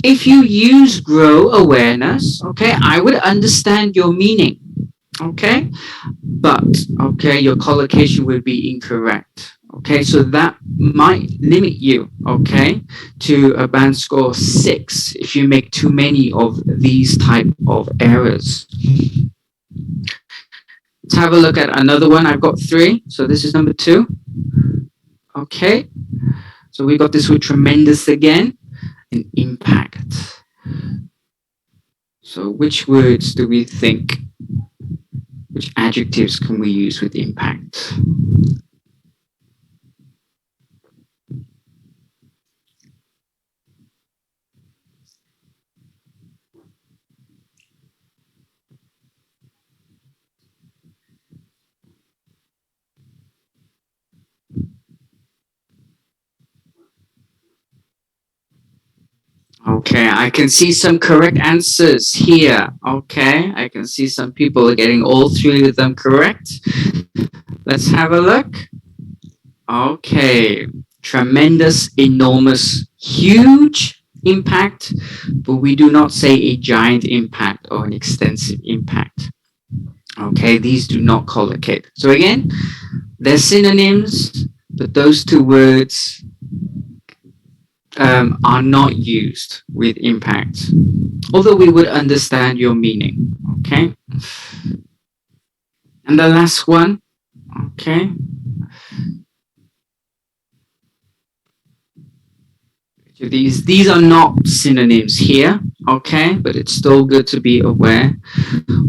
If you use grow awareness, okay, I would understand your meaning, okay? But, okay, your collocation would be incorrect. Okay, so that might limit you, okay, to a band score 6 if you make too many of these type of errors. Let's have a look at another one. I've got 3, so this is number 2. Okay, so we got this word tremendous again, and impact. So which words do we think, which adjectives can we use with impact? Okay, I can see some correct answers here. Okay, I can see some people are getting all 3 of them correct. Let's have a look. Okay, tremendous, enormous, huge impact, but we do not say a giant impact or an extensive impact. Okay, these do not collocate. So again, they're synonyms, but those 2 words are not used with impact, although we would understand your meaning. Okay, and the last one, okay, these are not synonyms here, okay, but it's still good to be aware.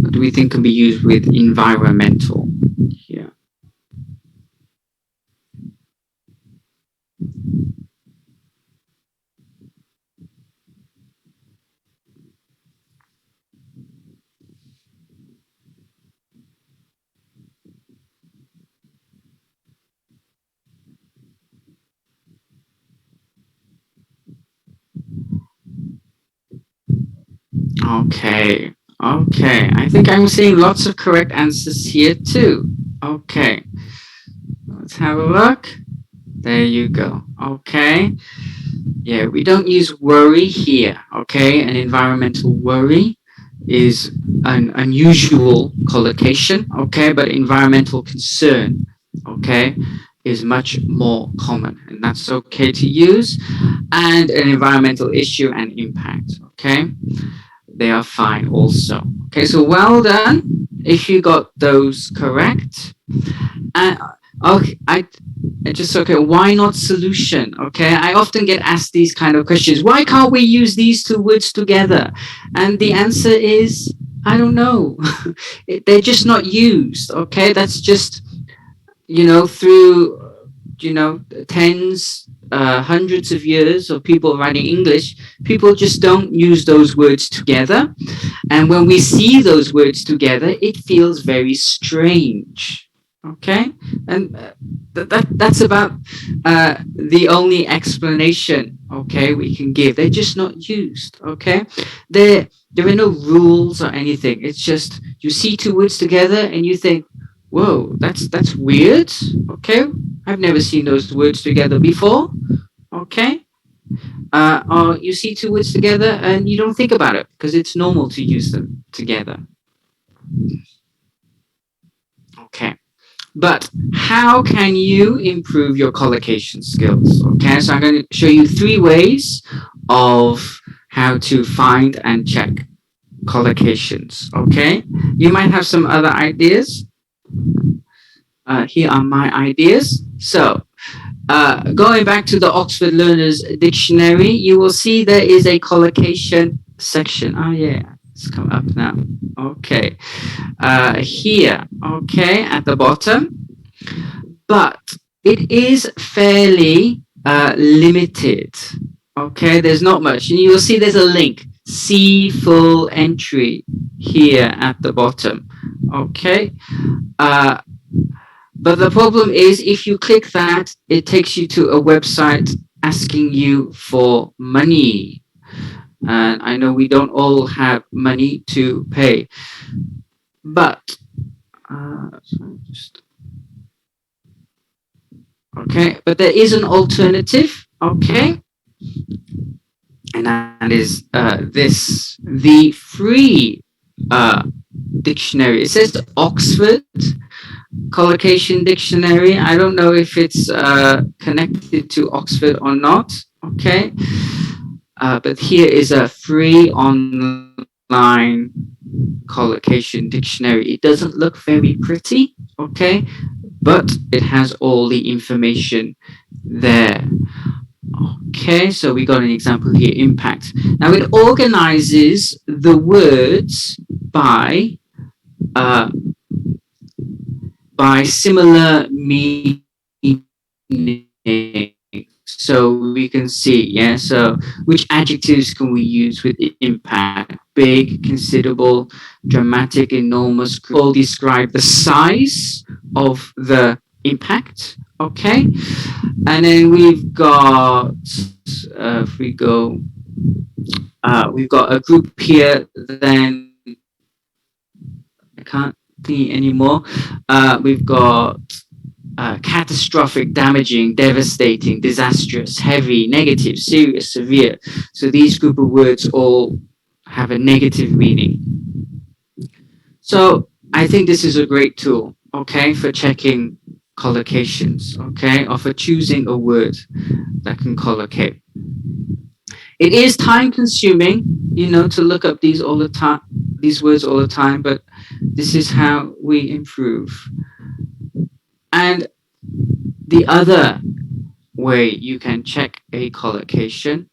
What do we think can be used with environmental here? Okay, okay. I think I'm seeing lots of correct answers here too. Okay, let's have a look. There you go. Okay. Yeah, we don't use worry here. Okay, an environmental worry. is an unusual collocation, okay, but environmental concern, okay, is much more common, and that's okay to use. And an environmental issue and impact, okay, they are fine also. Okay, so well done if you got those correct. And okay, I just okay. Why not solution? Okay, I often get asked these kind of questions. Why can't we use these two words together? And the answer is I don't know. They're just not used. Okay, that's just through tens, hundreds of years of people writing English, people just don't use those words together. And when we see those words together, it feels very strange. Okay, and that's about the only explanation. Okay, we can give. They're just not used. Okay, there are no rules or anything. It's just you see two words together and you think, "Whoa, that's weird." Okay, I've never seen those words together before. Okay, or you see two words together and you don't think about it because it's normal to use them together. Okay. But how can you improve your collocation skills? Okay, so I'm going to show you 3 ways of how to find and check collocations. Okay, you might have some other ideas. Here are my ideas. So, going back to the Oxford Learners Dictionary, you will see there is a collocation section. Oh, yeah, it's come up now. Okay. Here, okay, at the bottom. But it is fairly limited. Okay, there's not much. And you'll see there's a link. See full entry here at the bottom. Okay. But the problem is if you click that, it takes you to a website asking you for money. And I know we don't all have money to pay. But, okay, but there is an alternative, okay? And that is the free dictionary. It says Oxford Collocation Dictionary. I don't know if it's connected to Oxford or not, okay? But here is a free online collocation dictionary. It doesn't look very pretty, okay? But it has all the information there. Okay, so we got an example here, impact. Now it organizes the words by similar meaning. So we can see, yeah, so which adjectives can we use with impact? Big, considerable, dramatic, enormous, all describe the size of the impact, okay? And then we've got, if we go, we've got a group here, then I can't see anymore. We've got catastrophic, damaging, devastating, disastrous, heavy, negative, serious, severe. So these group of words all have a negative meaning. So I think this is a great tool, okay, for checking collocations, okay, or for choosing a word that can collocate. It is time consuming, to look up these words all the time, but this is how we improve. And the other way you can check a collocation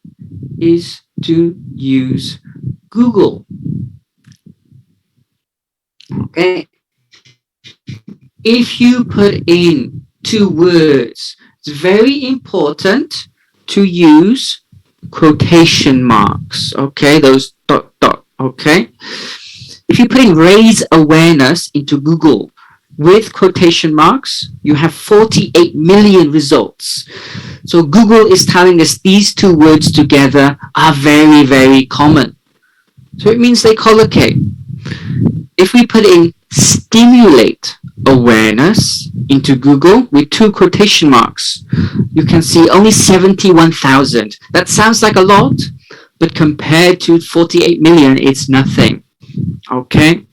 is to use Google. Okay. If you put in 2 words, it's very important to use quotation marks. Okay, those ... Okay. If you put in raise awareness into Google with quotation marks, you have 48 million results. So Google is telling us these 2 words together are very, very common. So it means they collocate. If we put in stimulate awareness into Google with 2 quotation marks, you can see only 71,000. That sounds like a lot, but compared to 48 million, it's nothing. Okay,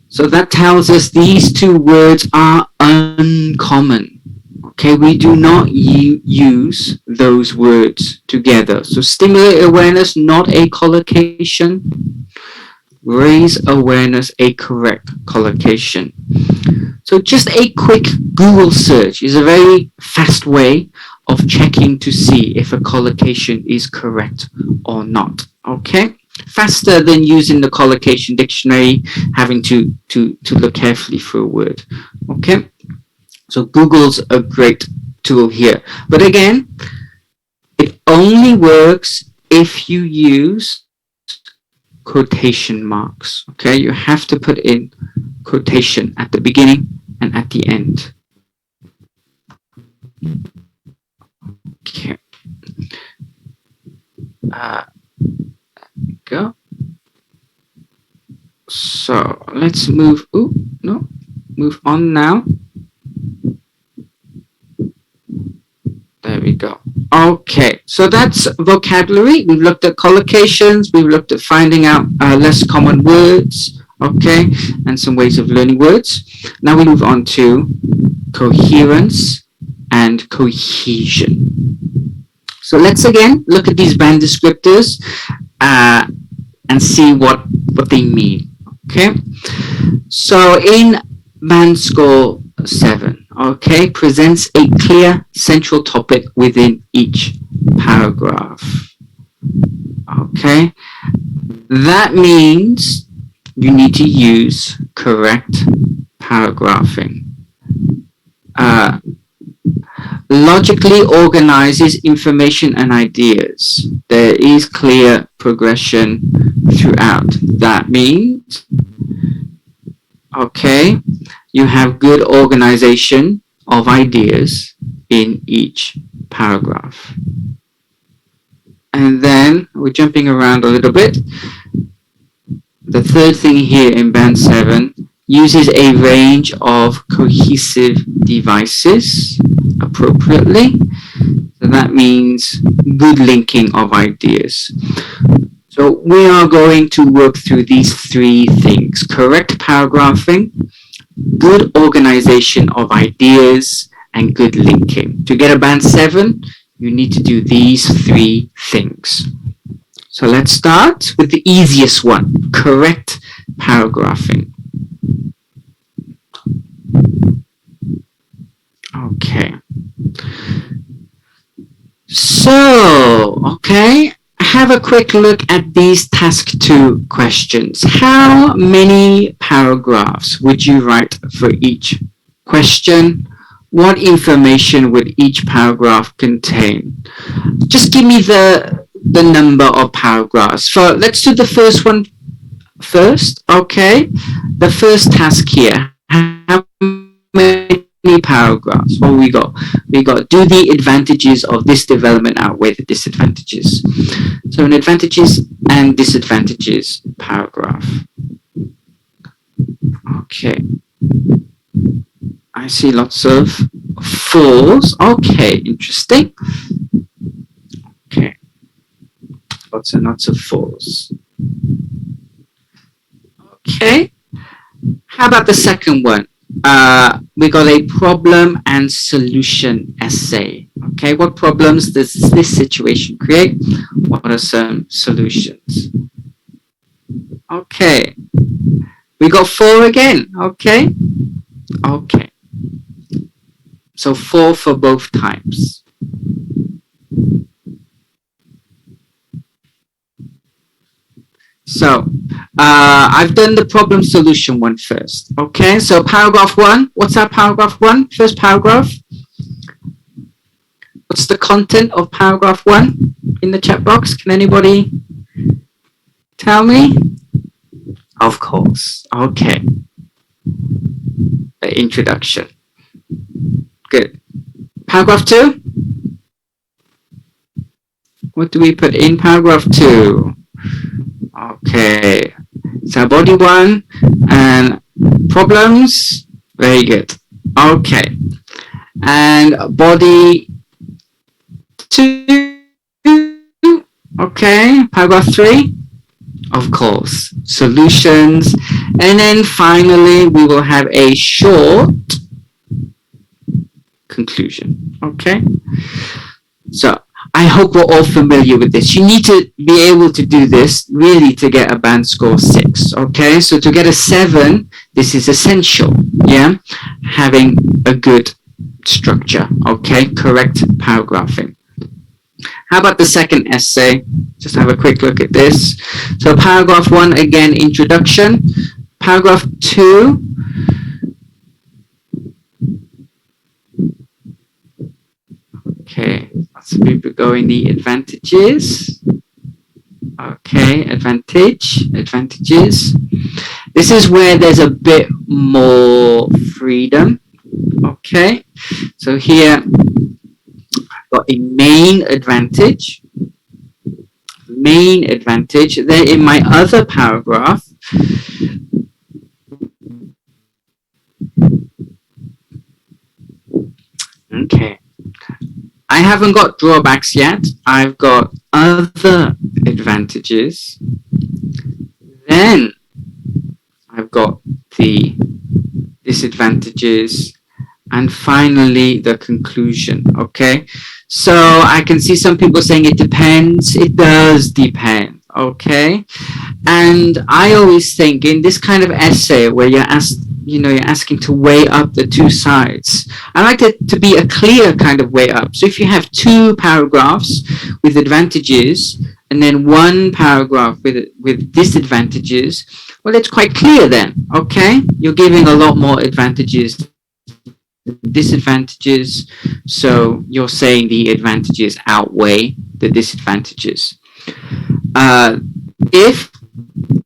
so that tells us these two words are uncommon. Okay, we do not use those words together. So stimulate awareness, not a collocation. Raise awareness, a correct collocation. So just a quick Google search is a very fast way of checking to see if a collocation is correct or not. Okay? Faster than using the collocation dictionary, having to look carefully for a word. Okay? So Google's a great tool here. But again, it only works if you use quotation marks. Okay? You have to put in quotation at the beginning and at the end. Okay. Go. So let's move. Oh no, move on now. There we go. Okay, so that's vocabulary. We've looked at collocations. We've looked at finding out less common words. Okay, and some ways of learning words. Now we move on to coherence and cohesion. So let's again look at these band descriptors and see what they mean. Okay, so in band score 7, okay, presents a clear central topic within each paragraph. Okay, that means you need to use correct paragraphing. Logically organizes information and ideas. There is clear progression throughout. That means, okay, you have good organization of ideas in each paragraph. And then we're jumping around a little bit. The third thing here in band 7 uses a range of cohesive devices appropriately. So that means good linking of ideas. So we are going to work through these 3 things: correct paragraphing, good organization of ideas, and good linking. To get a band 7, you need to do these 3 things. So let's start with the easiest one: correct paragraphing. Okay. So, okay, have a quick look at these task 2 questions. How many paragraphs would you write for each question? What information would each paragraph contain? Just give me the number of paragraphs. So let's do the first one first, okay? The first task here. How many paragraphs? What we got? We got, do the advantages of this development outweigh the disadvantages. So an advantages and disadvantages paragraph. Okay. I see lots of 4s. Okay, interesting. Okay. Lots and lots of 4s. Okay. How about the second one? We got a problem and solution essay. Okay, what problems does this situation create? What are some solutions? Okay. We got 4 again. Okay. Okay. So 4 for both types. So I've done the problem solution one first. Okay, so paragraph 1. What's our paragraph 1? First paragraph. What's the content of paragraph 1 in the chat box? Can anybody tell me? Of course. Okay. The introduction. Good. Paragraph 2. What do we put in paragraph 2? Okay. So body 1 and problems. Very good. Okay. And body 2. Okay. Paragraph 3. of course, solutions, and then finally we will have a short conclusion. Okay, so I hope we're all familiar with this. You need to be able to do this really to get a band score 6. Okay, so to get a 7, this is essential. Yeah, having a good structure. Okay, correct paragraphing. How about the second essay? Just have a quick look at this. So paragraph 1, again, introduction. Paragraph 2, okay, lots of people going the advantages. Okay, advantages. This is where there's a bit more freedom. Okay, so here I've got a main advantage. Then in my other paragraph, okay, I haven't got drawbacks yet. I've got other advantages. Then I've got the disadvantages, and finally the conclusion. Okay, so I can see some people saying it depends. It does depend. Okay, and I always think in this kind of essay where you're asking to weigh up the two sides, I like it to be a clear kind of weigh up. So if you have 2 paragraphs with advantages and then 1 paragraph with disadvantages, well, it's quite clear then. Okay, you're giving a lot more advantages, disadvantages, so you're saying the advantages outweigh the disadvantages. If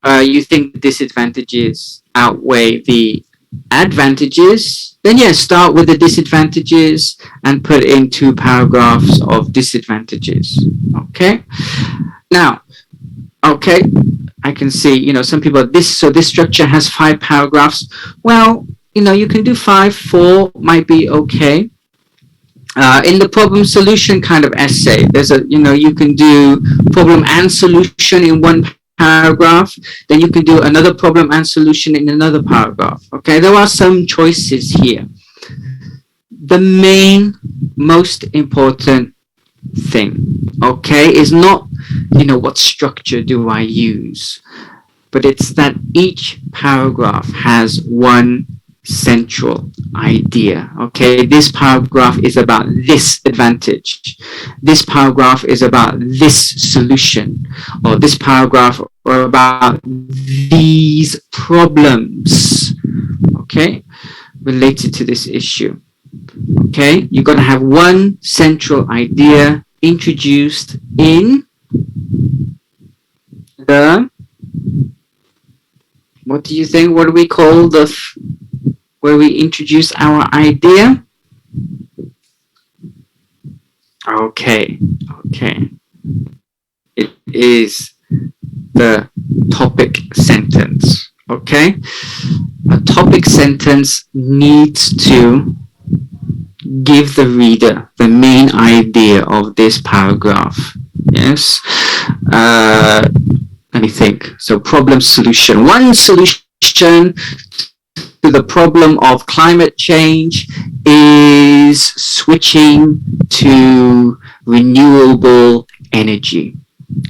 you think the disadvantages outweigh the advantages, then yes, start with the disadvantages and put in 2 paragraphs of disadvantages. Okay, now, okay, I can see, some people, this structure has 5 paragraphs. Well, you can do 5, 4 might be okay. In the problem solution kind of essay, there's you can do problem and solution in 1 paragraph, then you can do another problem and solution in another paragraph. Okay, there are some choices here. The most important thing, okay, is not, what structure do I use, but it's that each paragraph has one central idea. Okay, this paragraph is about this advantage, this paragraph is about this solution, or this paragraph are about these problems, okay, related to this issue. Okay, you've got to have one central idea introduced in the, what do you think, what do we call where we introduce our idea? Okay, it is the topic sentence. Okay, a topic sentence needs to give the reader the main idea of this paragraph. Yes, let me think. So problem solution. One solution to the problem of climate change is switching to renewable energy.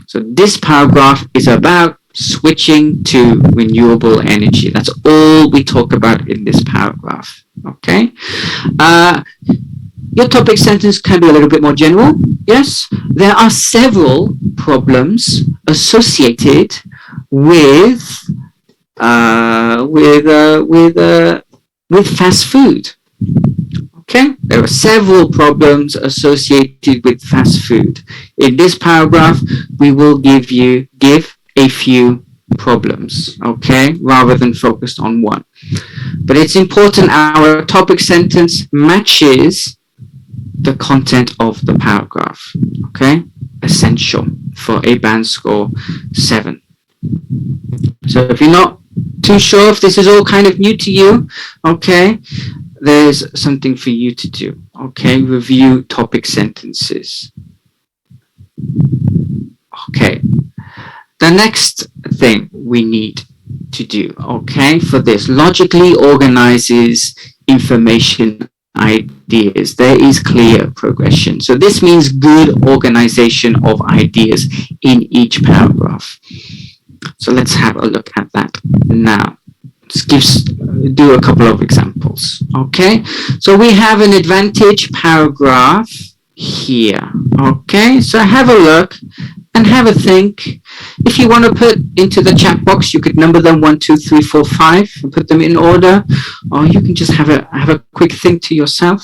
So this paragraph is about switching to renewable energy. That's all we talk about in this paragraph. Okay. Your topic sentence can be a little bit more general. Yes, there are several problems associated with fast food. Okay, there are several problems associated with fast food. In this paragraph, we will give a few problems, okay, rather than focused on one. But it's important our topic sentence matches the content of the paragraph, okay? Essential for a band score 7. So if you're not too sure if this is all kind of new to you, okay, there's something for you to do, okay? Review topic sentences. Okay. The next thing we need to do, okay, for this. Logically organizes information ideas. There is clear progression. So this means good organization of ideas in each paragraph. So let's have a look at that now. Do a couple of examples. Okay, so we have an advantage paragraph here. Okay, so have a look and have a think. If you want to put into the chat box, you could number them 1, 2, 3, 4, 5 and put them in order, or you can just have a quick think to yourself.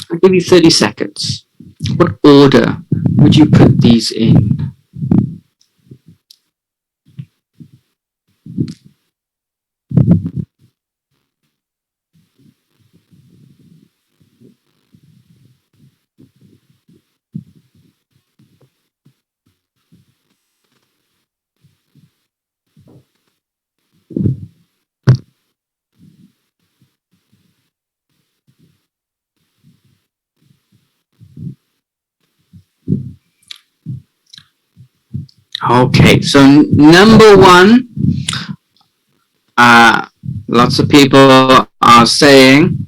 I'll give you 30 seconds. What order would you put these in? Okay, so number 1, lots of people are saying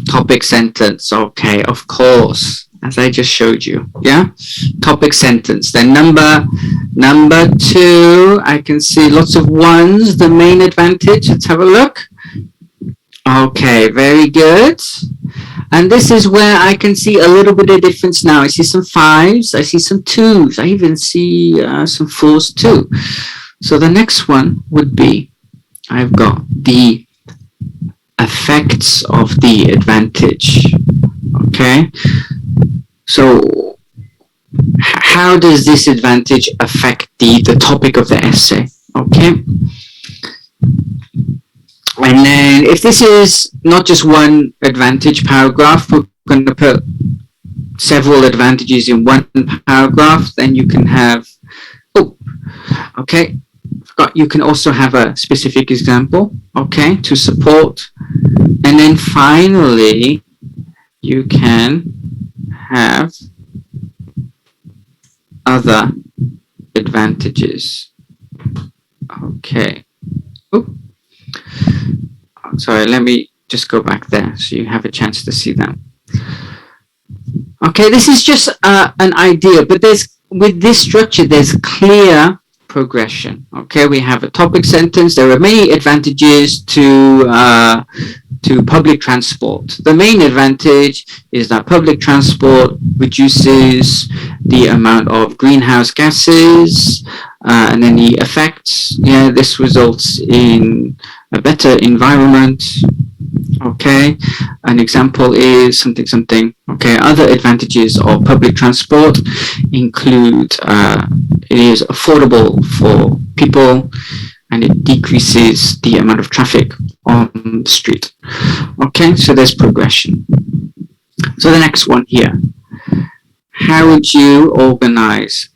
topic sentence. Okay, of course, as I just showed you. Yeah, topic sentence. Then number 2, I can see lots of 1s. The main advantage. Let's have a look. Okay, very good. And this is where I can see a little bit of difference now. I see some 5s, I see some 2s, I even see some 4s too. So the next one would be, I've got the effects of the advantage. Okay, so how does this advantage affect the topic of the essay? Okay. And then if this is not just one advantage paragraph, we're going to put several advantages in one paragraph, then you can have, you can also have a specific example, okay, to support. And then finally, you can have other advantages. Okay. Sorry, let me just go back there so you have a chance to see that. Okay, this is just an idea, but with this structure, there's clear progression. Okay, we have a topic sentence. There are many advantages to public transport. The main advantage is that public transport reduces the amount of greenhouse gases, and then the effects. Yeah, this results in a better environment. Okay, an example is something. Okay, other advantages of public transport include it is affordable for people and it decreases the amount of traffic on the street. Okay, so there's progression. So the next one here, how would you organize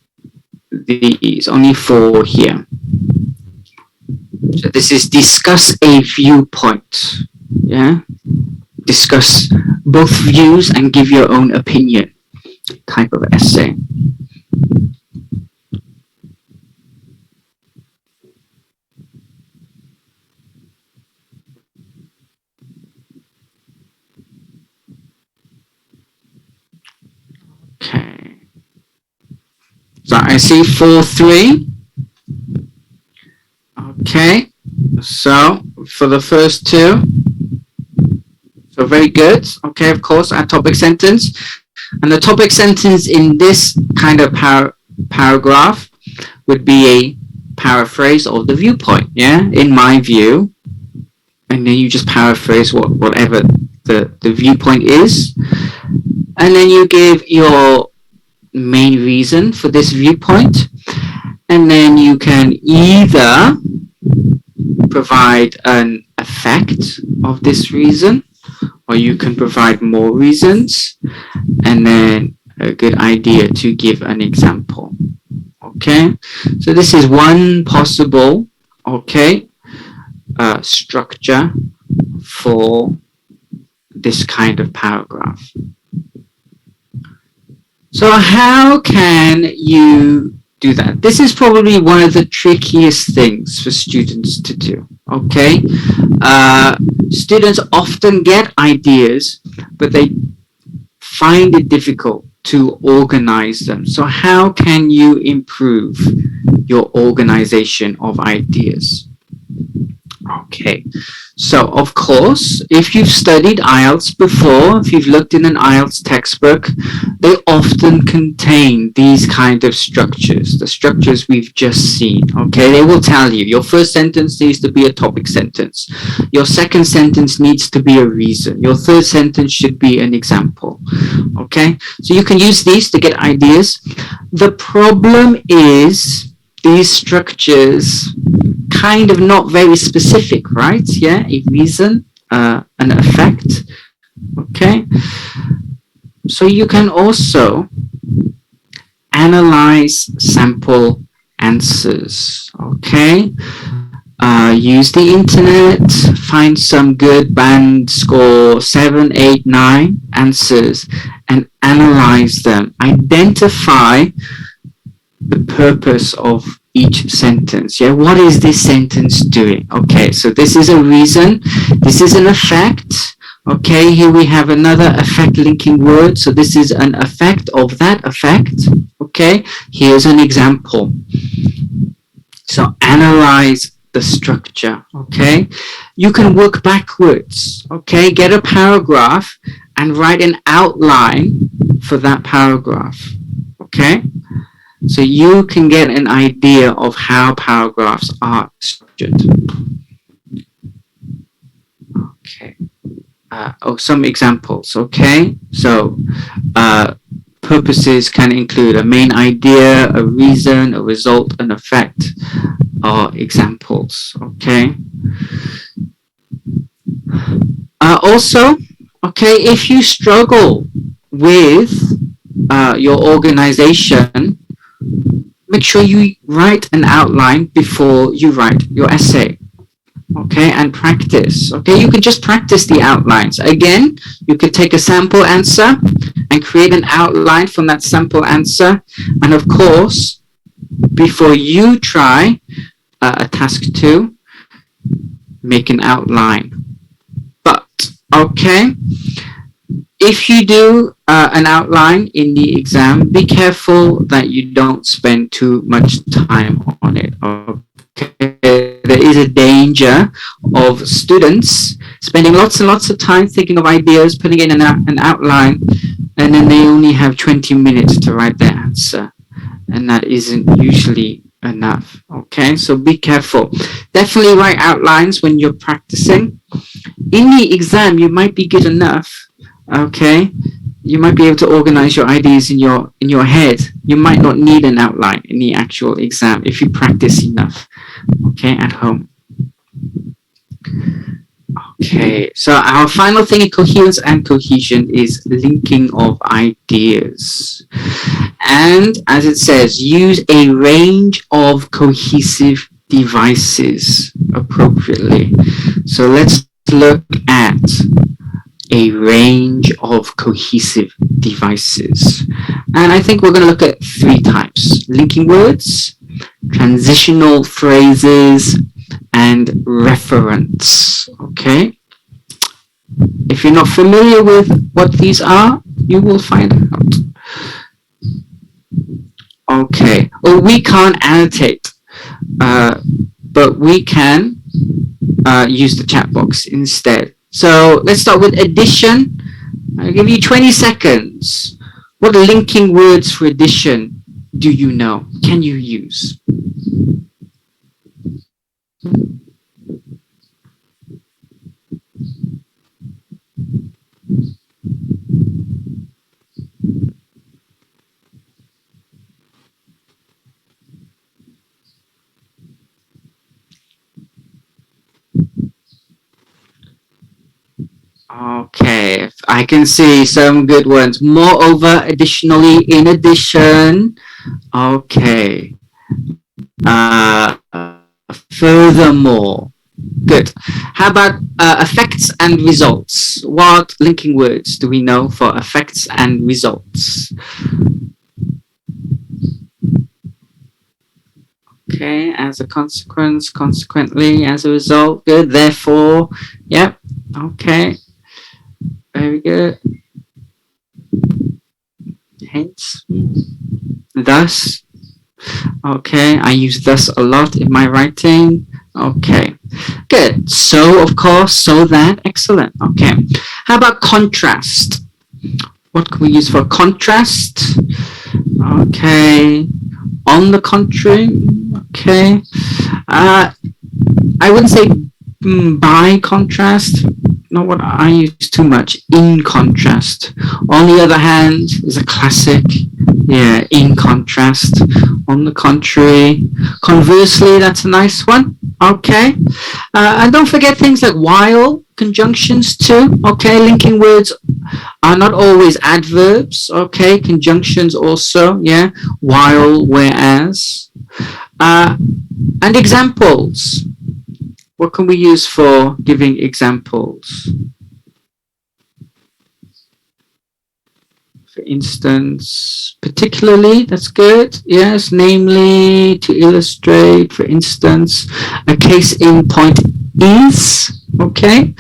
these? Only 4 here. So this is discuss a viewpoint. Yeah, discuss both views and give your own opinion type of essay. Okay, so I see 4, 3. Okay, so for the first 2, so very good. Okay, of course, our topic sentence. And the topic sentence in this kind of paragraph would be a paraphrase of the viewpoint, yeah, in my view. And then you just paraphrase whatever the viewpoint is. And then you give your main reason for this viewpoint. And then you can either provide an effect of this reason, or you can provide more reasons, and then a good idea to give an example. Okay, so this is one possible, okay, structure for this kind of paragraph. So how can you do that. This is probably one of the trickiest things for students to do. Okay, students often get ideas, but they find it difficult to organize them. So how can you improve your organization of ideas? Okay, so of course, if you've studied IELTS before, if you've looked in an IELTS textbook, they often contain these kind of structures, the structures we've just seen. Okay, they will tell you your first sentence needs to be a topic sentence, your second sentence needs to be a reason, your third sentence should be an example. Okay, so you can use these to get ideas. The problem is these structures kind of not very specific, right? Yeah, a reason, an effect. Okay, so you can also analyze sample answers. Okay, use the internet, find some good band score 7, 8, 9 answers and analyze them. Identify the purpose of each sentence. Yeah, what is this sentence doing? Okay, so this is a reason, this is an effect. Okay, here we have another effect linking word, so this is an effect of that effect. Okay, here's an example. So analyze the structure. Okay, you can work backwards. Okay, get a paragraph and write an outline for that paragraph. Okay, so you can get an idea of how paragraphs are structured. Okay. Some examples. Okay. So purposes can include a main idea, a reason, a result, an effect, or examples. Okay. Also, okay, if you struggle with your organization, make sure you write an outline before you write your essay. Okay, and practice. Okay, you can just practice the outlines. Again, you could take a sample answer and create an outline from that sample answer. And of course, before you try a task 2, make an outline. But, okay, if you do an outline in the exam, be careful that you don't spend too much time on it. Okay, there is a danger of students spending lots and lots of time thinking of ideas, putting in an outline, and then they only have 20 minutes to write their answer. And that isn't usually enough. Okay, so be careful. Definitely write outlines when you're practicing. In the exam, you might be good enough. Okay, you might be able to organize your ideas in your head. You might not need an outline in the actual exam if you practice enough. Okay, at home. Okay, so our final thing in coherence and cohesion is linking of ideas. And as it says, use a range of cohesive devices appropriately. So let's look at a range of cohesive devices. And I think we're going to look at 3 types: linking words, transitional phrases, and reference. Okay? If you're not familiar with what these are, you will find out. Okay. Well, we can't annotate, but we can use the chat box instead. So let's start with addition. I'll give you 20 seconds. What linking words for addition do you know? Can you use? Okay, I can see some good ones. Moreover, additionally, in addition. Okay. Furthermore. Good. How about effects and results? What linking words do we know for effects and results? Okay, as a consequence, consequently, as a result, good, therefore, yep, okay, very good. Hence, thus, okay, I use thus a lot in my writing. Okay, good. So, of course, so that, excellent. Okay, how about contrast? What can we use for contrast? Okay, on the contrary, okay. I wouldn't say by contrast, not what I use too much. In contrast. On the other hand, is a classic. Yeah, in contrast. On the contrary. Conversely, that's a nice one. Okay. And don't forget things like while, conjunctions too. Okay, linking words are not always adverbs. Okay, conjunctions also. Yeah, while, whereas. Uh, and examples. What can we use for giving examples? For instance, particularly, that's good. Yes, namely, to illustrate, for instance, a case in point is, okay?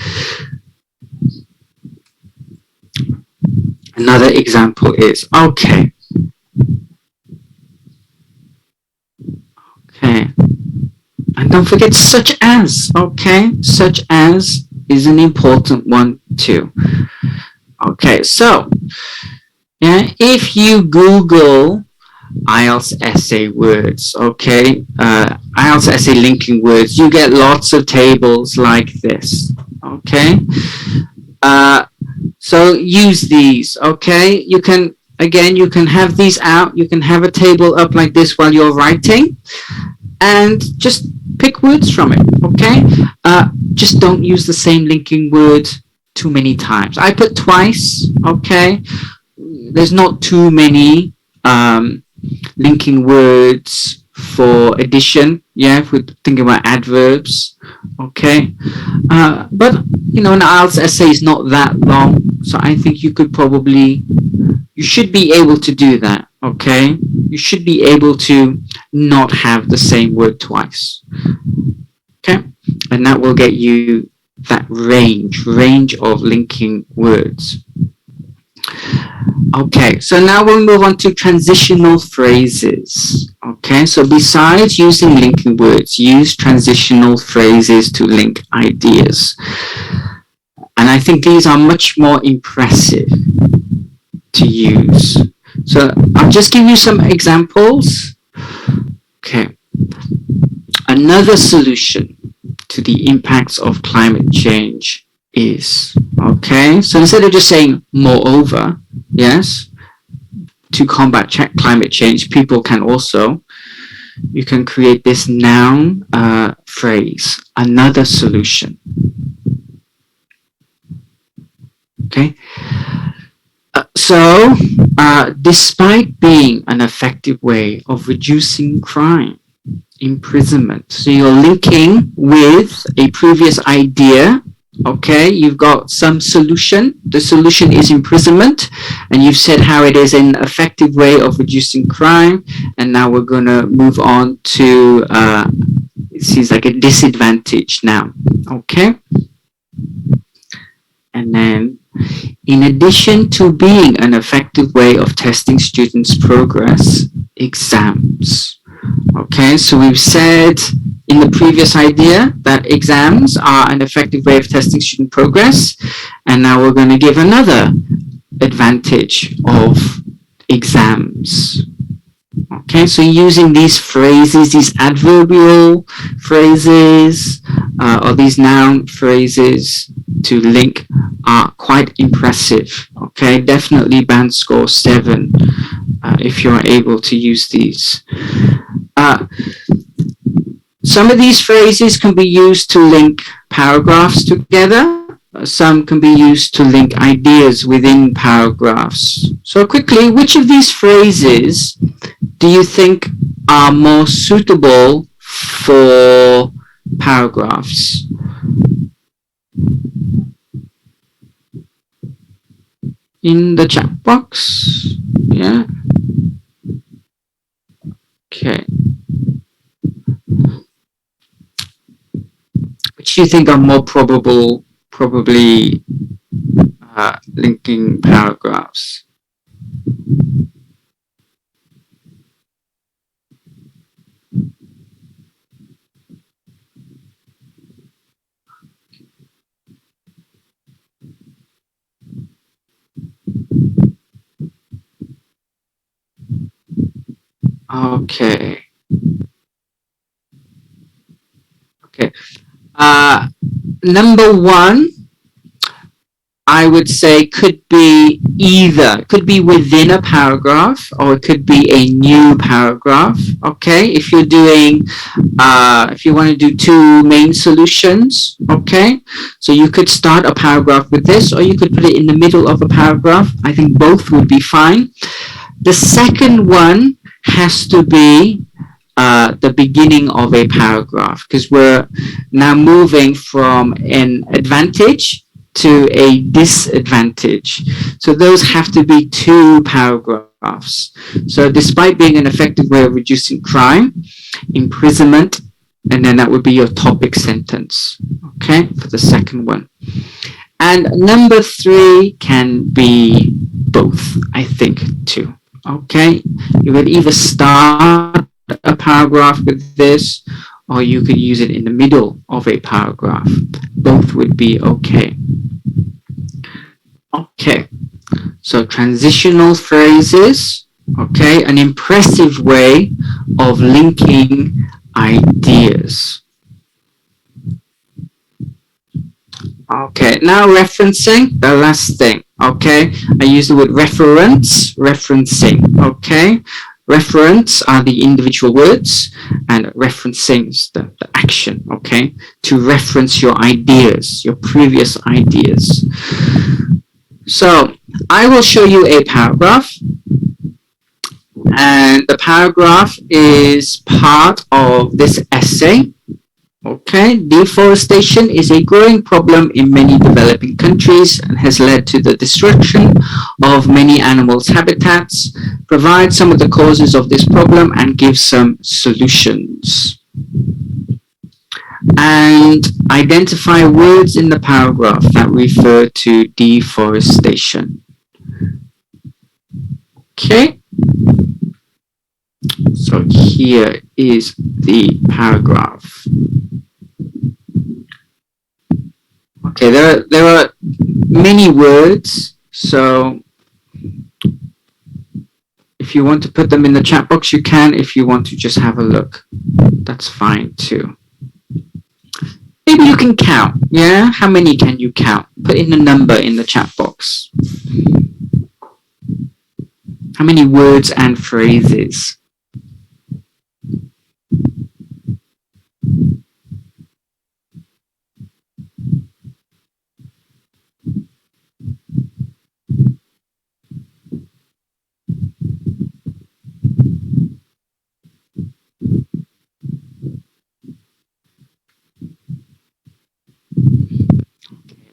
Another example is, okay. Okay. And don't forget such as, okay? Such as is an important one too. Okay, so, yeah, if you Google IELTS essay words, okay? IELTS essay linking words, you get lots of tables like this, okay? So use these, okay? You can, again, you can have these out, you can have a table up like this while you're writing, and just pick words from it, okay? Just don't use the same linking word too many times. I put twice, okay? There's not too many linking words for addition, yeah, if we're thinking about adverbs, okay? But, you know, an IELTS essay is not that long, so I think you could probably, you should be able to do that, okay? You should be able to not have the same word twice, okay? And that will get you that range of linking words. Okay, so now we'll move on to transitional phrases. Okay, so besides using linking words, use transitional phrases to link ideas. And I think these are much more impressive to use. So I'll just give you some examples. Okay, another solution to the impacts of climate change is, okay, so instead of just saying moreover, yes, to combat climate change, people can also, you can create this noun phrase, another solution. Okay, so despite being an effective way of reducing crime, imprisonment, so you're linking with a previous idea. Okay, you've got some solution. The solution is imprisonment, and you've said how it is an effective way of reducing crime. And now we're going to move on to, it seems like a disadvantage now. Okay. And then, in addition to being an effective way of testing students' progress, exams. Okay, so we've said in the previous idea that exams are an effective way of testing student progress, and now we're going to give another advantage of exams. Okay, so using these phrases, these adverbial phrases, or these noun phrases to link are quite impressive. Okay, definitely band score 7 if you're able to use these. Some of these phrases can be used to link paragraphs together. Some can be used to link ideas within paragraphs. So quickly, which of these phrases do you think are more suitable for paragraphs? In the chat box, yeah. Okay. which you think are more probably linking paragraphs? Okay. Okay. Number one, I would say could be within a paragraph, or it could be a new paragraph. Okay. If you're doing, if you want to do two main solutions, okay. So you could start a paragraph with this, or you could put it in the middle of a paragraph. I think both would be fine. The second one has to be the beginning of a paragraph, because we're now moving from an advantage to a disadvantage. So those have to be two paragraphs. So despite being an effective way of reducing crime, imprisonment, and then that would be your topic sentence, okay, for the second one. And number three can be both, I think, too. Okay, you would either start a paragraph with this, or you could use it in the middle of a paragraph. Both would be okay. Okay, so transitional phrases, okay, an impressive way of linking ideas. Okay, now referencing, the last thing, okay? I use the word referencing, okay? Reference are the individual words, and referencing is the action, okay? To reference your ideas, your previous ideas. So, I will show you a paragraph, and the paragraph is part of this essay. Okay, deforestation is a growing problem in many developing countries and has led to the destruction of many animals' habitats. Provide some of the causes of this problem and give some solutions. And identify words in the paragraph that refer to deforestation. Okay, so here is the paragraph. Okay, there are many words, so if you want to put them in the chat box, you can. If you want to just have a look, that's fine too. Maybe you can count, yeah? How many can you count? Put in a number in the chat box. How many words and phrases?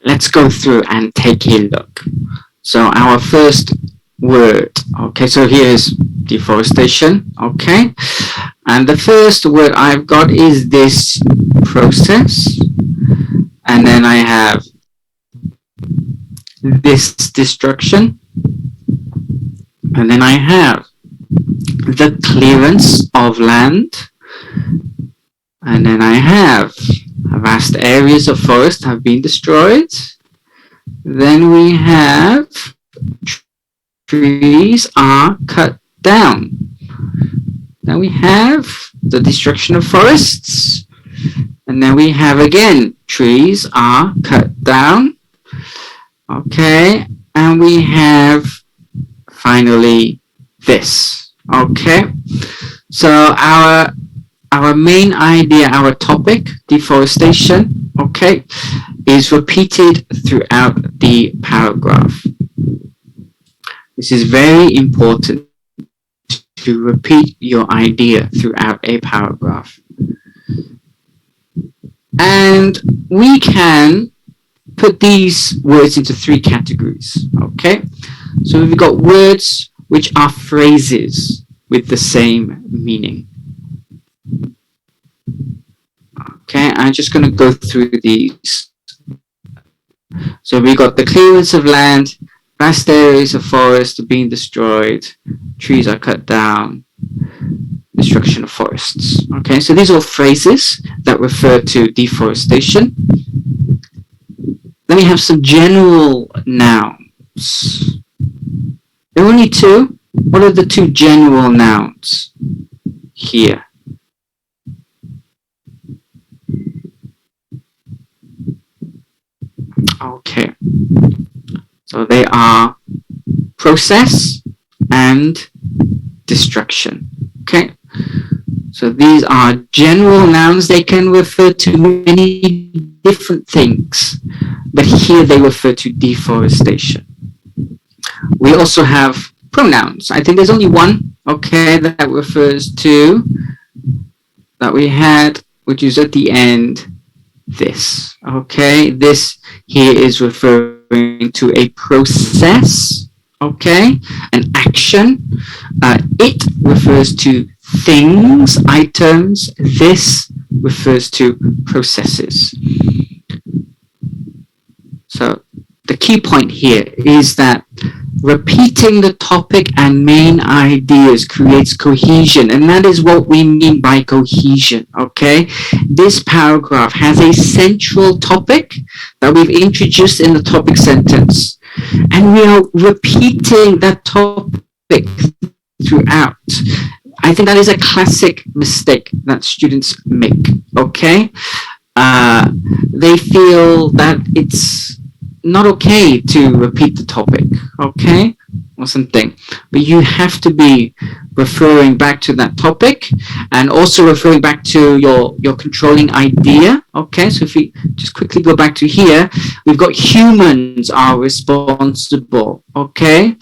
Let's go through and take a look. So our first word, okay, so here's deforestation, okay, and the first word I've got is this process, and then I have this destruction, and then I have the clearance of land, and then I have vast areas of forest have been destroyed. Then we have trees are cut down. Then we have the destruction of forests. And then we have again, trees are cut down. Okay. And we have finally this. Okay. So our main idea, our topic, deforestation, okay, is repeated throughout the paragraph. This is very important to repeat your idea throughout a paragraph. And we can put these words into three categories, okay? So we've got words which are phrases with the same meaning. Okay, I'm just going to go through these. So we got the clearance of land, vast areas of forest are being destroyed, trees are cut down, destruction of forests. Okay, so these are all phrases that refer to deforestation. Then we have some general nouns. There are only two. What are the two general nouns here? Okay, so they are process and destruction. Okay, so these are general nouns. They can refer to many different things, but here they refer to deforestation. We also have pronouns. I think there's only one, okay, that refers to, that we had, which is at the end, this. Okay, this here is referring to a process, okay, an action. It refers to things, items. This refers to processes. So the key point here is that repeating the topic and main ideas creates cohesion, and that is what we mean by cohesion, okay? This paragraph has a central topic that we've introduced in the topic sentence, and we are repeating that topic throughout. I think that is a classic mistake that students make, okay? They feel that it's not okay to repeat the topic, okay, or something, but you have to be referring back to that topic and also referring back to your controlling idea, okay? So if we just quickly go back to here, we've got humans are responsible, okay?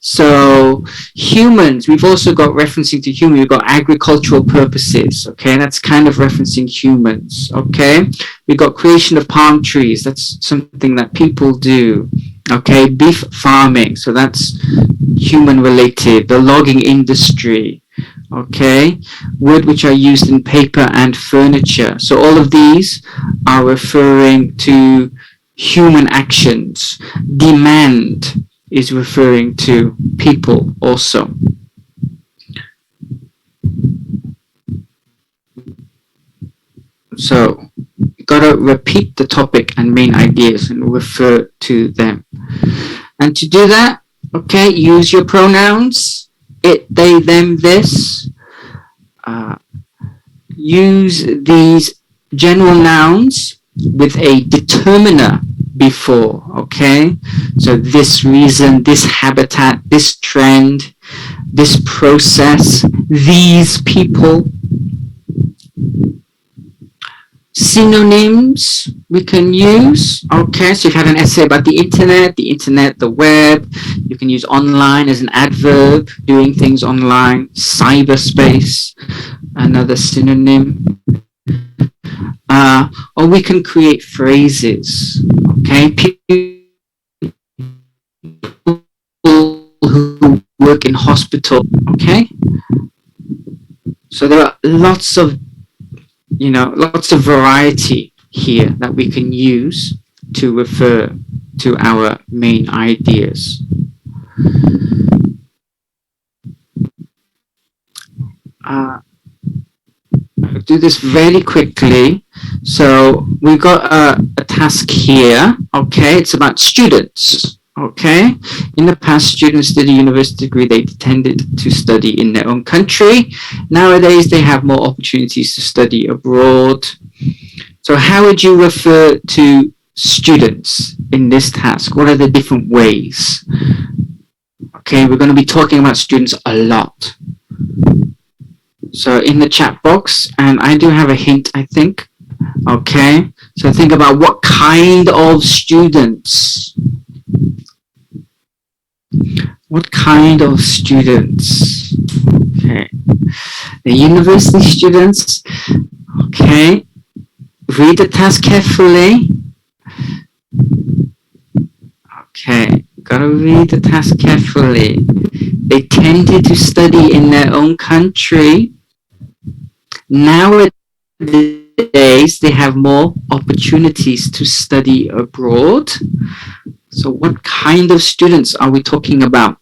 So humans, we've also got referencing to human, we've got agricultural purposes, okay? That's kind of referencing humans, okay? We've got creation of palm trees, that's something that people do, okay? Beef farming, so that's human related. The logging industry, okay? Wood which are used in paper and furniture. So all of these are referring to human actions. Demand is referring to people also. So you gotta repeat the topic and main ideas and refer to them. And to do that, okay, use your pronouns, it, they, them, this. Use these general nouns with a determiner before, okay? So this reason, this habitat, this trend, this process, these people. Synonyms we can use, okay? So you've had an essay about the internet, the web. You can use online as an adverb, doing things online. Cyberspace, another synonym. Or we can create phrases, okay? People who work in hospital, okay? So there are lots of variety here that we can use to refer to our main ideas. I'll do this very quickly. So we've got a task here, okay? It's about students, okay? In the past, students did a university degree. They tended to study in their own country. Nowadays, they have more opportunities to study abroad. So how would you refer to students in this task? What are the different ways? Okay, we're going to be talking about students a lot. So in the chat box, and I do have a hint, I think. Okay, so think about what kind of students. What kind of students? Okay, the university students. Okay, read the task carefully. Okay, gotta read the task carefully. They tended to study in their own country. Nowadays, nowadays they have more opportunities to study abroad. So what kind of students are we talking about?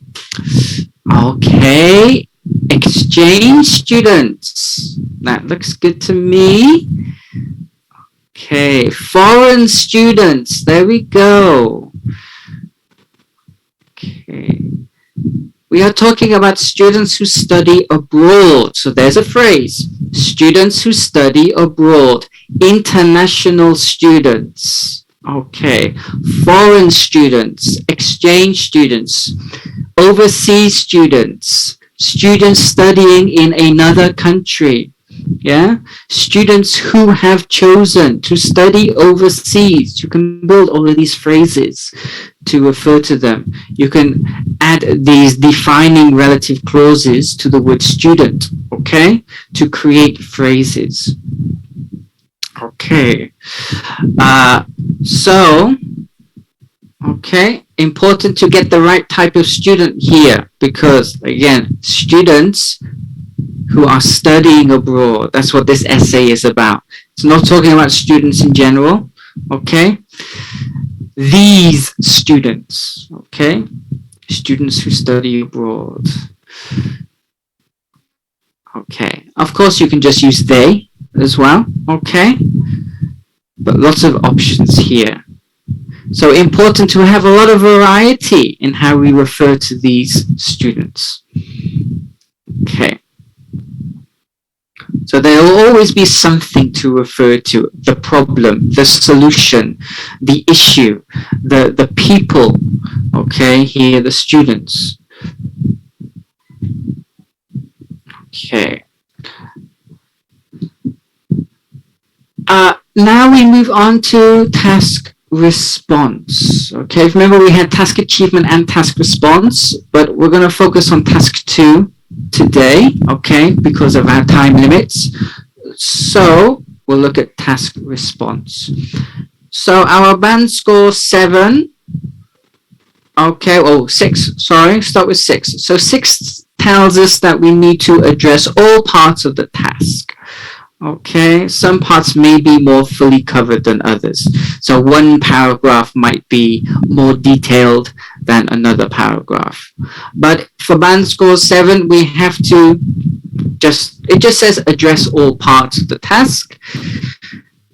Okay, exchange students. That looks good to me. Okay, foreign students. There we go. Okay. We are talking about students who study abroad. So there's a phrase. Students who study abroad. International students. Okay. Foreign students. Exchange students. Overseas students. Students studying in another country. Yeah. Students who have chosen to study overseas. You can build all of these phrases to refer to them. You can add these defining relative clauses to the word student, okay, to create phrases. Okay. Okay, important to get the right type of student here because, again, students who are studying abroad, that's what this essay is about. It's not talking about students in general, okay? These students, okay? Students who study abroad. Okay, of course you can just use they as well, okay? But lots of options here. So important to have a lot of variety in how we refer to these students. Okay. So there will always be something to refer to, the problem, the solution, the issue, the people, okay, here the students. Okay. Now we move on to task response. Okay, remember we had task achievement and task response, but we're going to focus on task 2 today, okay, because of our time limits. So we'll look at task response. So our band score 7. Okay, oh, 6, sorry, start with 6. So 6 tells us that we need to address all parts of the task. Okay, some parts may be more fully covered than others. So one paragraph might be more detailed than another paragraph. But for band score 7, we have to it just says address all parts of the task.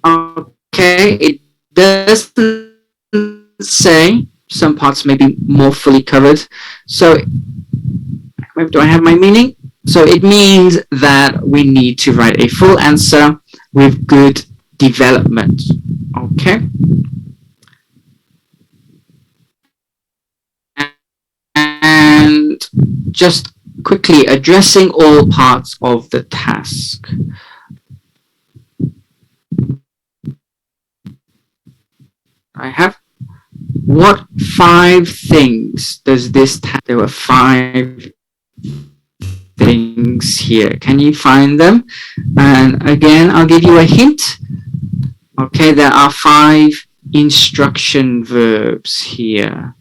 Okay, it doesn't say some parts may be more fully covered. So, do I have my meaning? So it means that we need to write a full answer with good development. Okay. And just quickly addressing all parts of the task. I have what 5 things does this task? There were 5 things here. Can you find them? And again, I'll give you a hint. Okay, there are 5 instruction verbs here.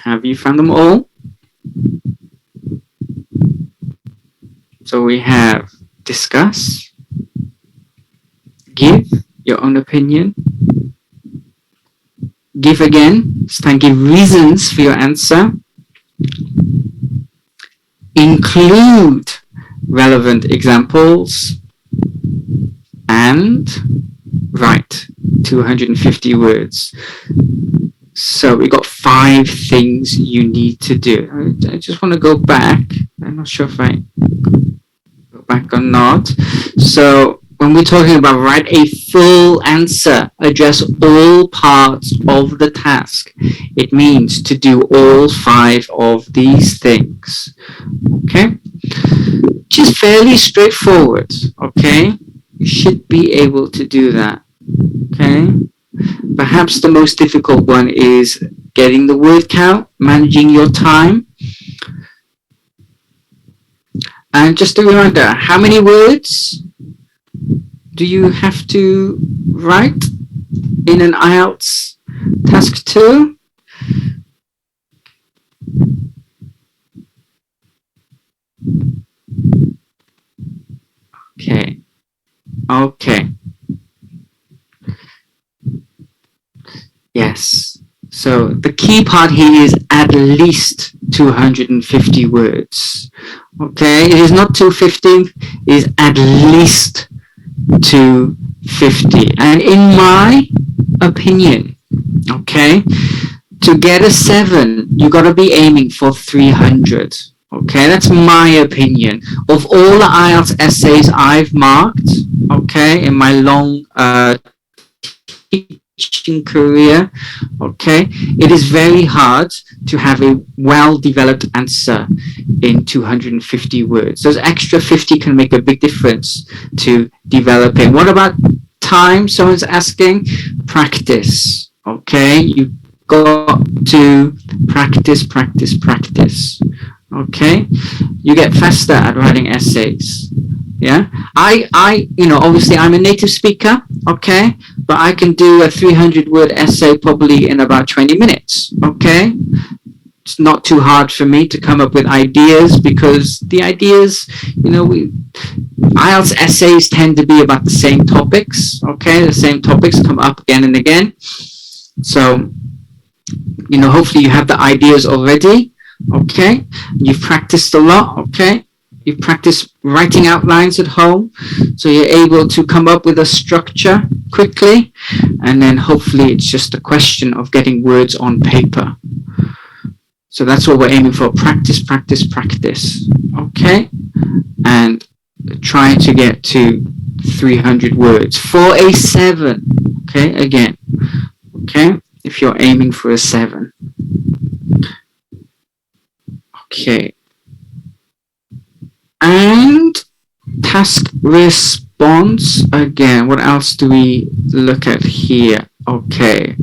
Have you found them all? So we have discuss, give your own opinion, give again, this time give reasons for your answer, include relevant examples, and write 250 words. So we got 5 things you need to do. I just want to go back. I'm not sure if I go back or not. So when we're talking about write a full answer, address all parts of the task, it means to do all 5 of these things. Okay? Which is fairly straightforward. Okay? You should be able to do that. Okay? Perhaps the most difficult one is getting the word count, managing your time. And just a reminder, how many words do you have to write in an IELTS task 2? Okay. Okay. Yes. So the key part here is at least 250 words. Okay, it is not 250, it is at least 250. And in my opinion, okay, to get a 7, you got to be aiming for 300. Okay, that's my opinion. Of all the IELTS essays I've marked, okay, in my long teaching career, okay, it is very hard to have a well-developed answer in 250 words. Those extra 50 can make a big difference to developing. What about time? Someone's asking. Practice, okay? You've got to practice, practice, practice, okay? You get faster at writing essays. Yeah, obviously I'm a native speaker, okay, but I can do a 300-word essay probably in about 20 minutes, okay? It's not too hard for me to come up with ideas because the ideas, IELTS essays tend to be about the same topics, okay? The same topics come up again and again. So, hopefully you have the ideas already, okay? You've practiced a lot, okay? You practice writing outlines at home, so you're able to come up with a structure quickly, and then hopefully it's just a question of getting words on paper. So that's what we're aiming for. Practice, practice, practice. Okay? And trying to get to 300 words for a 7. Okay? Again. Okay? If you're aiming for a 7. Okay. And task response again. What else do we look at here? Okay.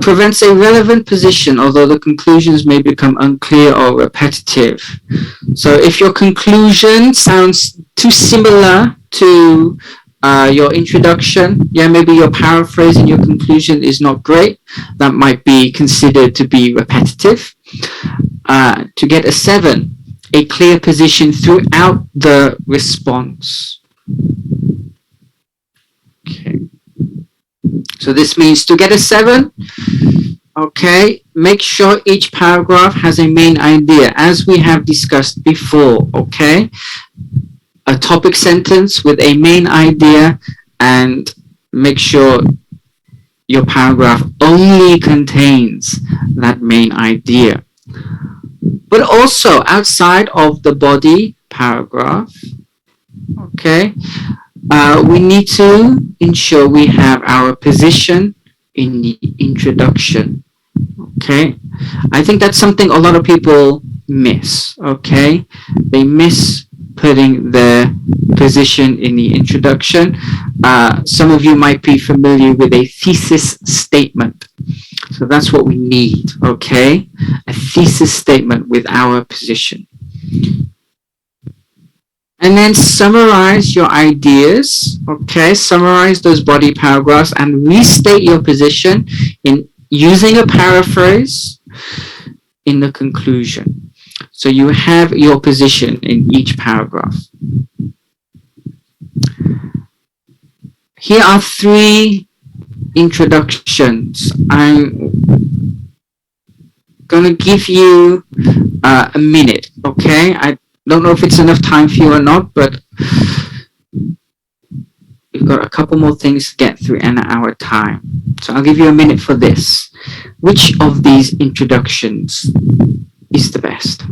Prevents a relevant position, although the conclusions may become unclear or repetitive. So if your conclusion sounds too similar to your introduction, maybe your paraphrase in your conclusion is not great, that might be considered to be repetitive. To get a 7, a clear position throughout the response. Okay. So this means to get a 7, okay, make sure each paragraph has a main idea, as we have discussed before, okay? A topic sentence with a main idea, and make sure your paragraph only contains that main idea. But also outside of the body paragraph, okay, we need to ensure we have our position in the introduction, okay? I think that's something a lot of people miss, okay? They miss putting their position in the introduction. Some of you might be familiar with a thesis statement. So that's what we need, okay? A thesis statement with our position. And then summarize your ideas, okay? Summarize those body paragraphs and restate your position in using a paraphrase in the conclusion. So you have your position in each paragraph. Here are 3 introductions. I'm going to give you a minute, okay? I don't know if it's enough time for you or not, but we've got a couple more things to get through in our time. So I'll give you a minute for this. Which of these introductions is the best?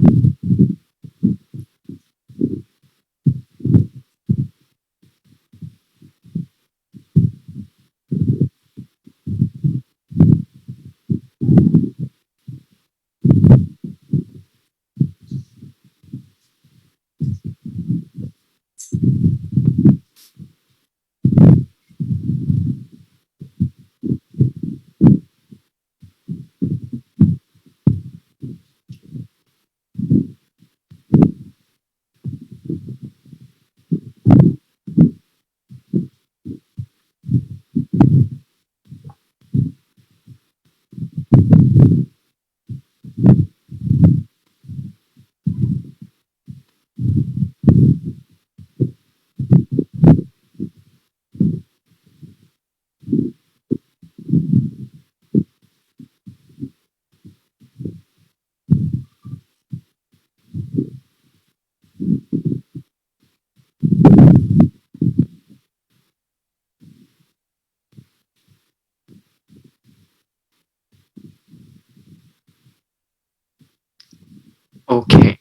Okay,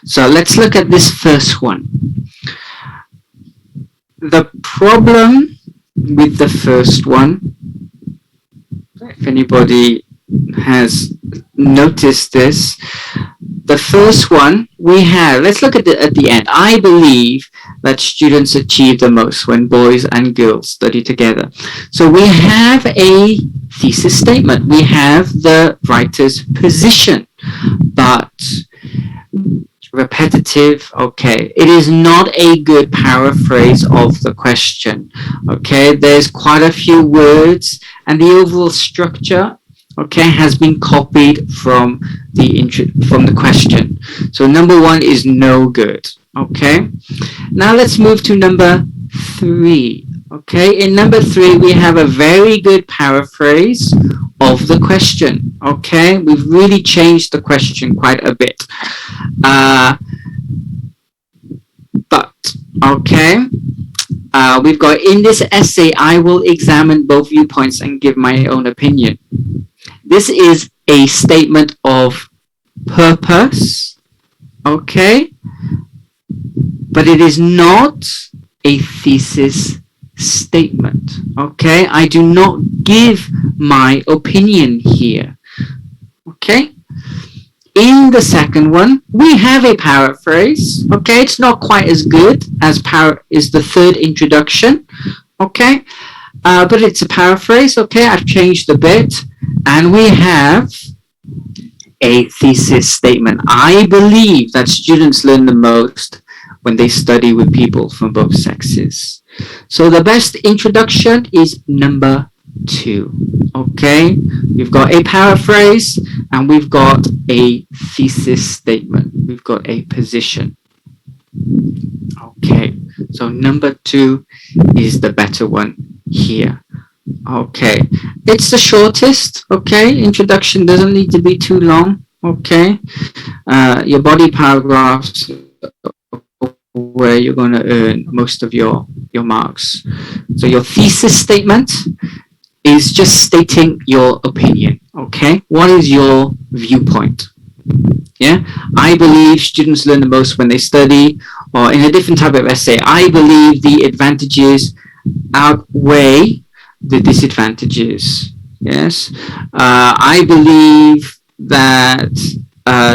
so let's look at this first one. The problem with the first one, if anybody has noticed this, the first one we have, let's look at the end. I believe that students achieve the most when boys and girls study together. So we have a thesis statement. We have the writer's position, but repetitive. Okay, it is not a good paraphrase of the question. Okay, there's quite a few words, and the overall structure, okay, has been copied from the question. So number one is no good. Okay, now let's move to number 3. Okay, in number 3 we have a very good paraphrase of the question. Okay, we've really changed the question quite a bit. But okay, we've got, in this essay I will examine both viewpoints and give my own opinion. This is a statement of purpose, okay, but it is not a thesis statement. Okay, I do not give my opinion here. Okay, in the second one we have a paraphrase. Okay, it's not quite as good as is the third introduction. Okay, but it's a paraphrase. Okay, I've changed a bit, and we have a thesis statement. I believe that students learn the most when they study with people from both sexes. So the best introduction is number 2. Okay, we've got a paraphrase and we've got a thesis statement. We've got a position. Okay, so number 2 is the better one here. Okay, it's the shortest. Okay, introduction doesn't need to be too long. Okay, your body paragraphs where you're going to earn most of your marks. So your thesis statement is just stating your opinion. Okay, what is your viewpoint? Yeah, I believe students learn the most when they study. Or in a different type of essay, I believe the advantages outweigh the disadvantages. Yes, I believe that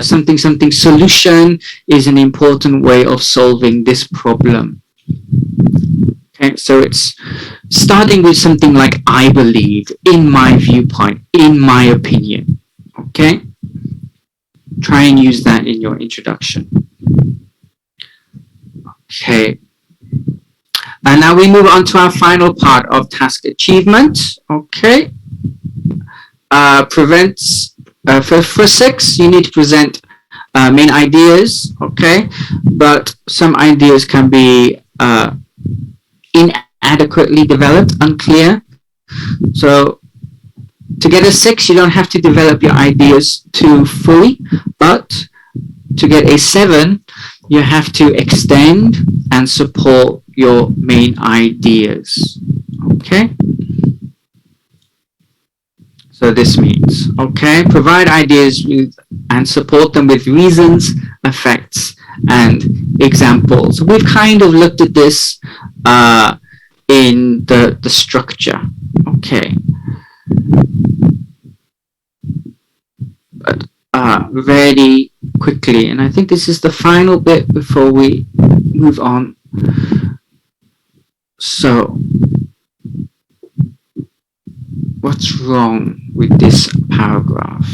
something solution is an important way of solving this problem. Okay, so it's starting with something like I believe, in my viewpoint, in my opinion. Okay, try and use that in your introduction. Okay, and now we move on to our final part of task achievement. Okay, for 6 you need to present main ideas. Okay, but some ideas can be inadequately developed, unclear. So to get a 6 you don't have to develop your ideas too fully, but to get a 7 you have to extend and support your main ideas. Okay, so this means, okay, provide ideas and support them with reasons, effects, and examples. We've kind of looked at this in the structure. Okay, but very quickly, and I think this is the final bit before we move on. So what's wrong with this paragraph?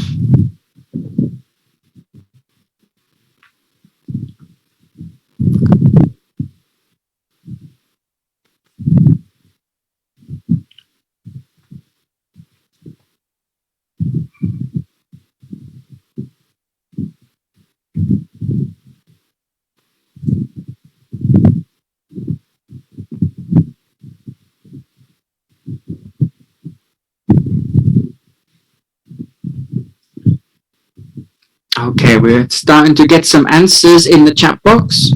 Okay, we're starting to get some answers in the chat box.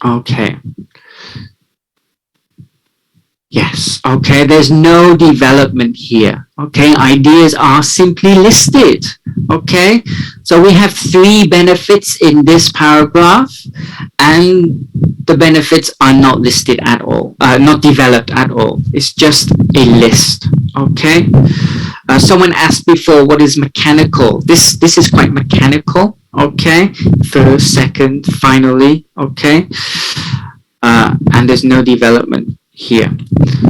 Okay. Yes. Yes, okay, there's no development here. Okay, ideas are simply listed. Okay, so we have 3 benefits in this paragraph, and the benefits are not listed at all, not developed at all. It's just a list. Okay, someone asked before, what is mechanical? This is quite mechanical. Okay, first, second, finally. Okay, and there's no development here.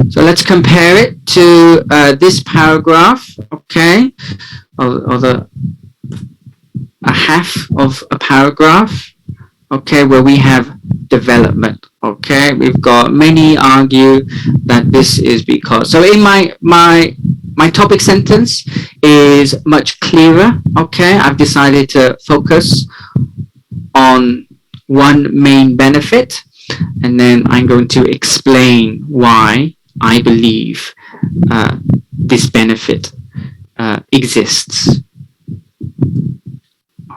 So let's compare it to this paragraph, okay, or a half of a paragraph, okay, where we have development, okay. We've got many argue that this is because. So in my topic sentence is much clearer, okay. I've decided to focus on one main benefit, and then I'm going to explain why I believe this benefit exists.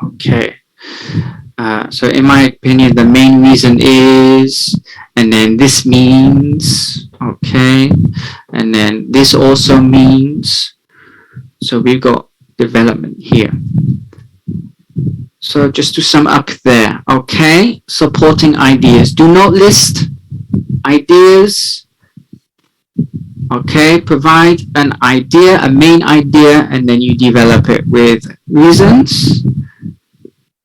Okay. So in my opinion, the main reason is, and then this means, okay, and then this also means. So we've got development here. So just to sum up there, okay, supporting ideas. Do not list ideas. Okay, provide an idea, a main idea, and then you develop it with reasons,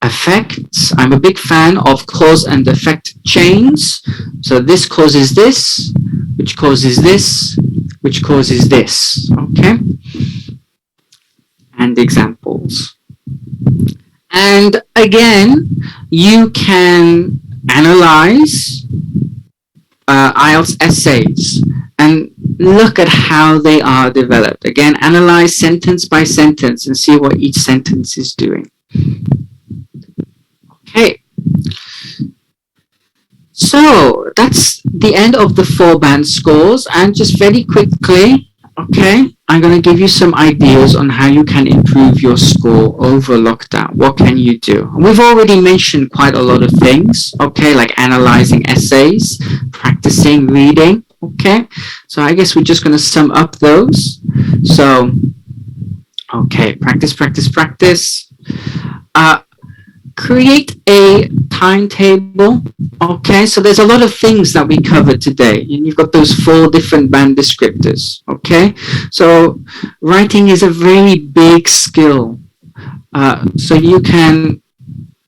effects. I'm a big fan of cause and effect chains. So this causes this, which causes this, which causes this. Okay, and examples. And again, you can analyze IELTS essays and look at how they are developed. Again, analyze sentence by sentence and see what each sentence is doing. Okay. So that's the end of the 4 band scores. And just very quickly, okay, I'm going to give you some ideas on how you can improve your score over lockdown. What can you do? We've already mentioned quite a lot of things, okay, like analyzing essays, practicing reading, okay. So I guess we're just going to sum up those. So, okay, practice, practice, practice. Create a timetable. Okay, so there's a lot of things that we covered today, and you've got those 4 different band descriptors. Okay, so writing is a very big skill. So you can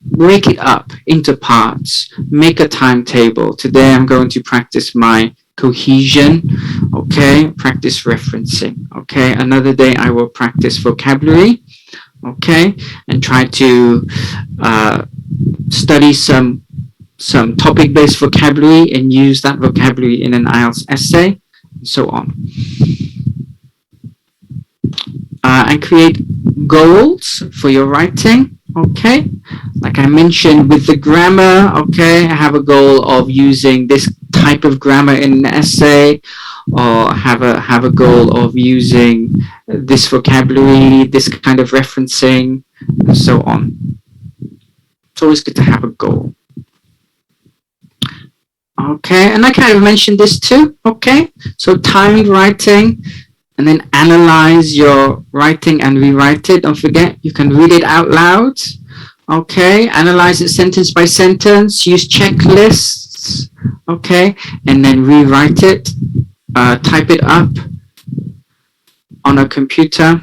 break it up into parts, make a timetable. Today I'm going to practice my cohesion, okay, practice referencing. Okay, another day I will practice vocabulary, okay, and try to study some topic-based vocabulary and use that vocabulary in an IELTS essay, and so on. And create goals for your writing, okay? Like I mentioned with the grammar, okay, I have a goal of using this type of grammar in an essay, or have a goal of using this vocabulary, this kind of referencing, and so on. It's always good to have a goal. Okay, and I kind of mentioned this too, okay? So timed writing, and then analyze your writing and rewrite it. Don't forget, you can read it out loud. Okay, analyze it sentence by sentence, use checklists, okay, and then rewrite it, type it up on a computer,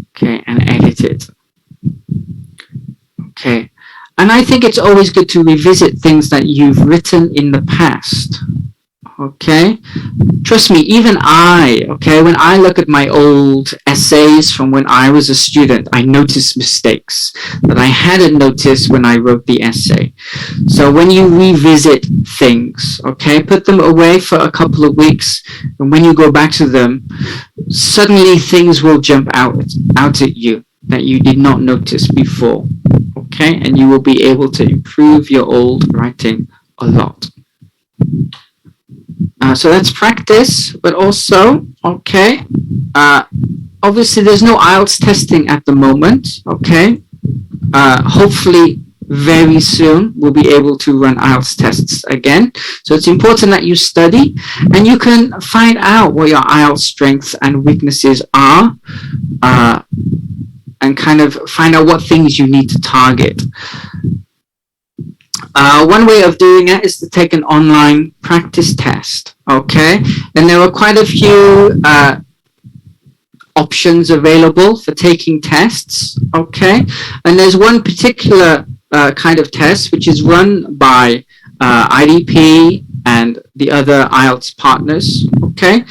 okay, and edit it. Okay, and I think it's always good to revisit things that you've written in the past. Okay, trust me, even I, okay, when I look at my old essays from when I was a student, I notice mistakes that I hadn't noticed when I wrote the essay. So when you revisit things, okay, put them away for a couple of weeks, and when you go back to them, suddenly things will jump out at you that you did not notice before, okay, and you will be able to improve your old writing a lot. So that's practice, but also, okay, obviously there's no IELTS testing at the moment, okay. Hopefully very soon we'll be able to run IELTS tests again. So it's important that you study and you can find out what your IELTS strengths and weaknesses are, and kind of find out what things you need to target. One way of doing it is to take an online practice test, okay? And there are quite a few options available for taking tests, okay? And there's one particular kind of test which is run by IDP and the other IELTS partners, okay?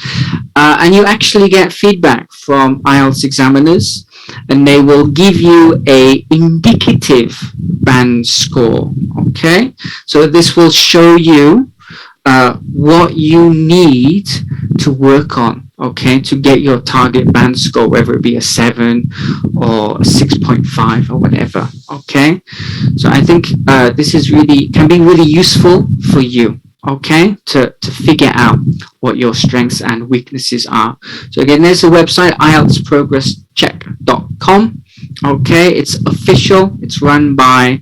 And you actually get feedback from IELTS examiners, and they will give you a indicative band score, okay? So this will show you what you need to work on, okay, to get your target band score, whether it be a 7 or a 6.5 or whatever, okay? So I think this is can be really useful for you, okay, to figure out what your strengths and weaknesses are. So again, there's a website, IELTSprogresscheck.com, okay? It's official, it's run by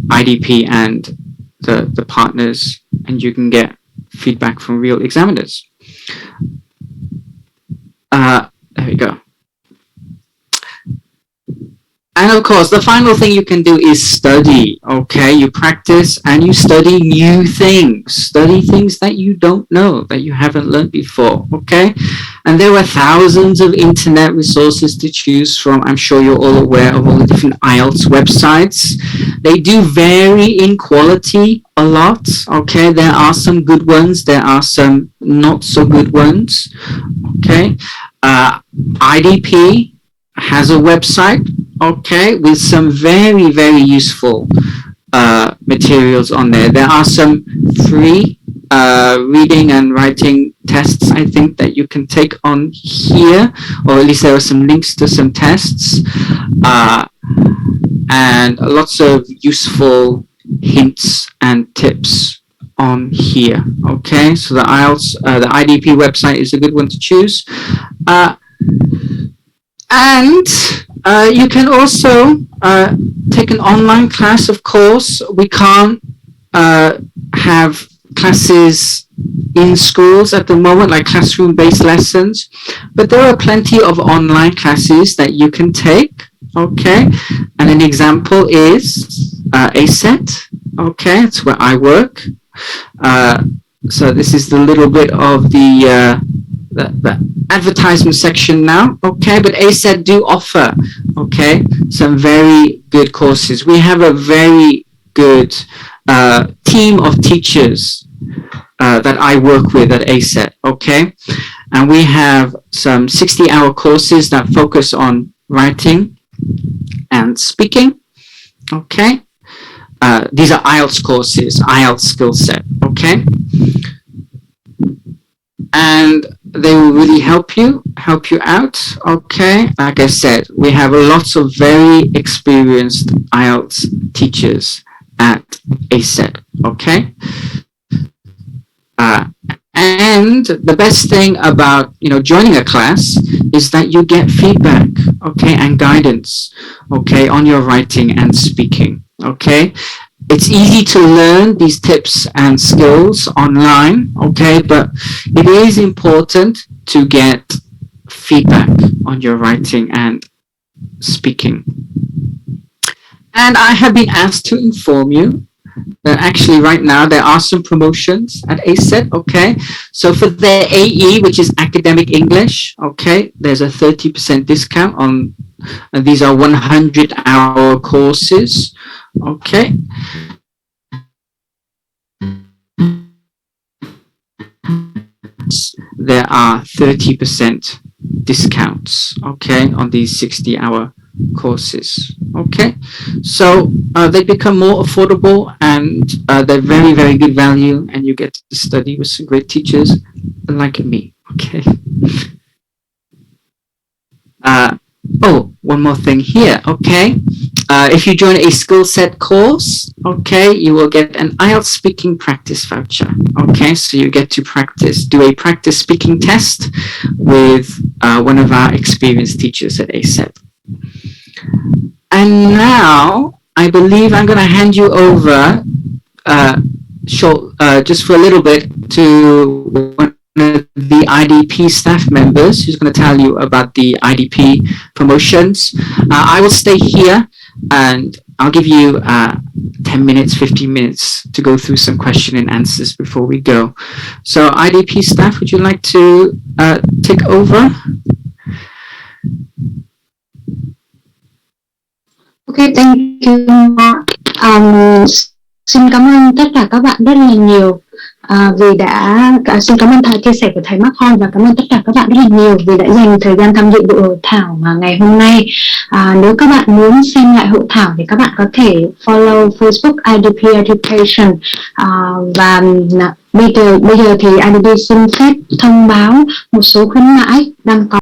IDP and the partners, and you can get feedback from real examiners. There we go. And of course, the final thing you can do is study, okay? You practice and you study new things. Study things that you don't know, that you haven't learned before, okay? And there are thousands of internet resources to choose from. I'm sure you're all aware of all the different IELTS websites. They do vary in quality a lot, okay? There are some good ones, there are some not so good ones, okay? IDP has a website, okay, with some very, very useful materials on there. There are some free reading and writing tests, I think, that you can take on here, or at least there are some links to some tests, and lots of useful hints and tips on here, okay? So the IELTS, the IDP website is a good one to choose. And you can also take an online class, of course. We can't have classes in schools at the moment, like classroom-based lessons, but there are plenty of online classes that you can take, okay? And an example is ACET, okay? It's where I work. So this is the little bit of the advertisement section now, okay? But ACET do offer, okay, some very good courses. We have a very good team of teachers that I work with at ACET, okay? And we have some 60-hour courses that focus on writing and speaking, okay? These are IELTS courses, IELTS skill set, okay? And they will really help you out, okay? Like I said, we have lots of very experienced IELTS teachers at ACET, okay? And the best thing about, joining a class is that you get feedback, okay, and guidance, okay, on your writing and speaking, okay? It's easy to learn these tips and skills online, okay, but it is important to get feedback on your writing and speaking. And I have been asked to inform you that actually right now there are some promotions at ACET, okay? So for the AE, which is Academic English, okay, there's a 30% discount on, these are 100-hour courses, okay? There are 30% discounts, okay, on these 60-hour courses, okay? So they become more affordable, and they're very, very good value, and you get to study with some great teachers like me, okay? Oh, one more thing here, okay? If you join a skill set course, okay, you will get an IELTS speaking practice voucher, okay? So you get to do a practice speaking test with one of our experienced teachers at ACET. And now I believe I'm going to hand you over just for a little bit to one of the IDP staff members who's going to tell you about the IDP promotions. I will stay here and I'll give you 10 minutes, 15 minutes to go through some question and answers before we go. So IDP staff, would you like to take over? Okay, thank you. Xin cảm ơn tất cả các bạn rất là nhiều xin cảm ơn chia sẻ của thầy Mark Hall và cảm ơn tất cả các bạn rất là nhiều vì đã dành thời gian tham dự buổi hội thảo ngày hôm nay. Nếu các bạn muốn xem lại hội thảo thì các bạn có thể follow Facebook IDP Education và bây giờ thì IDP xin phép thông báo một số khuyến mãi đang có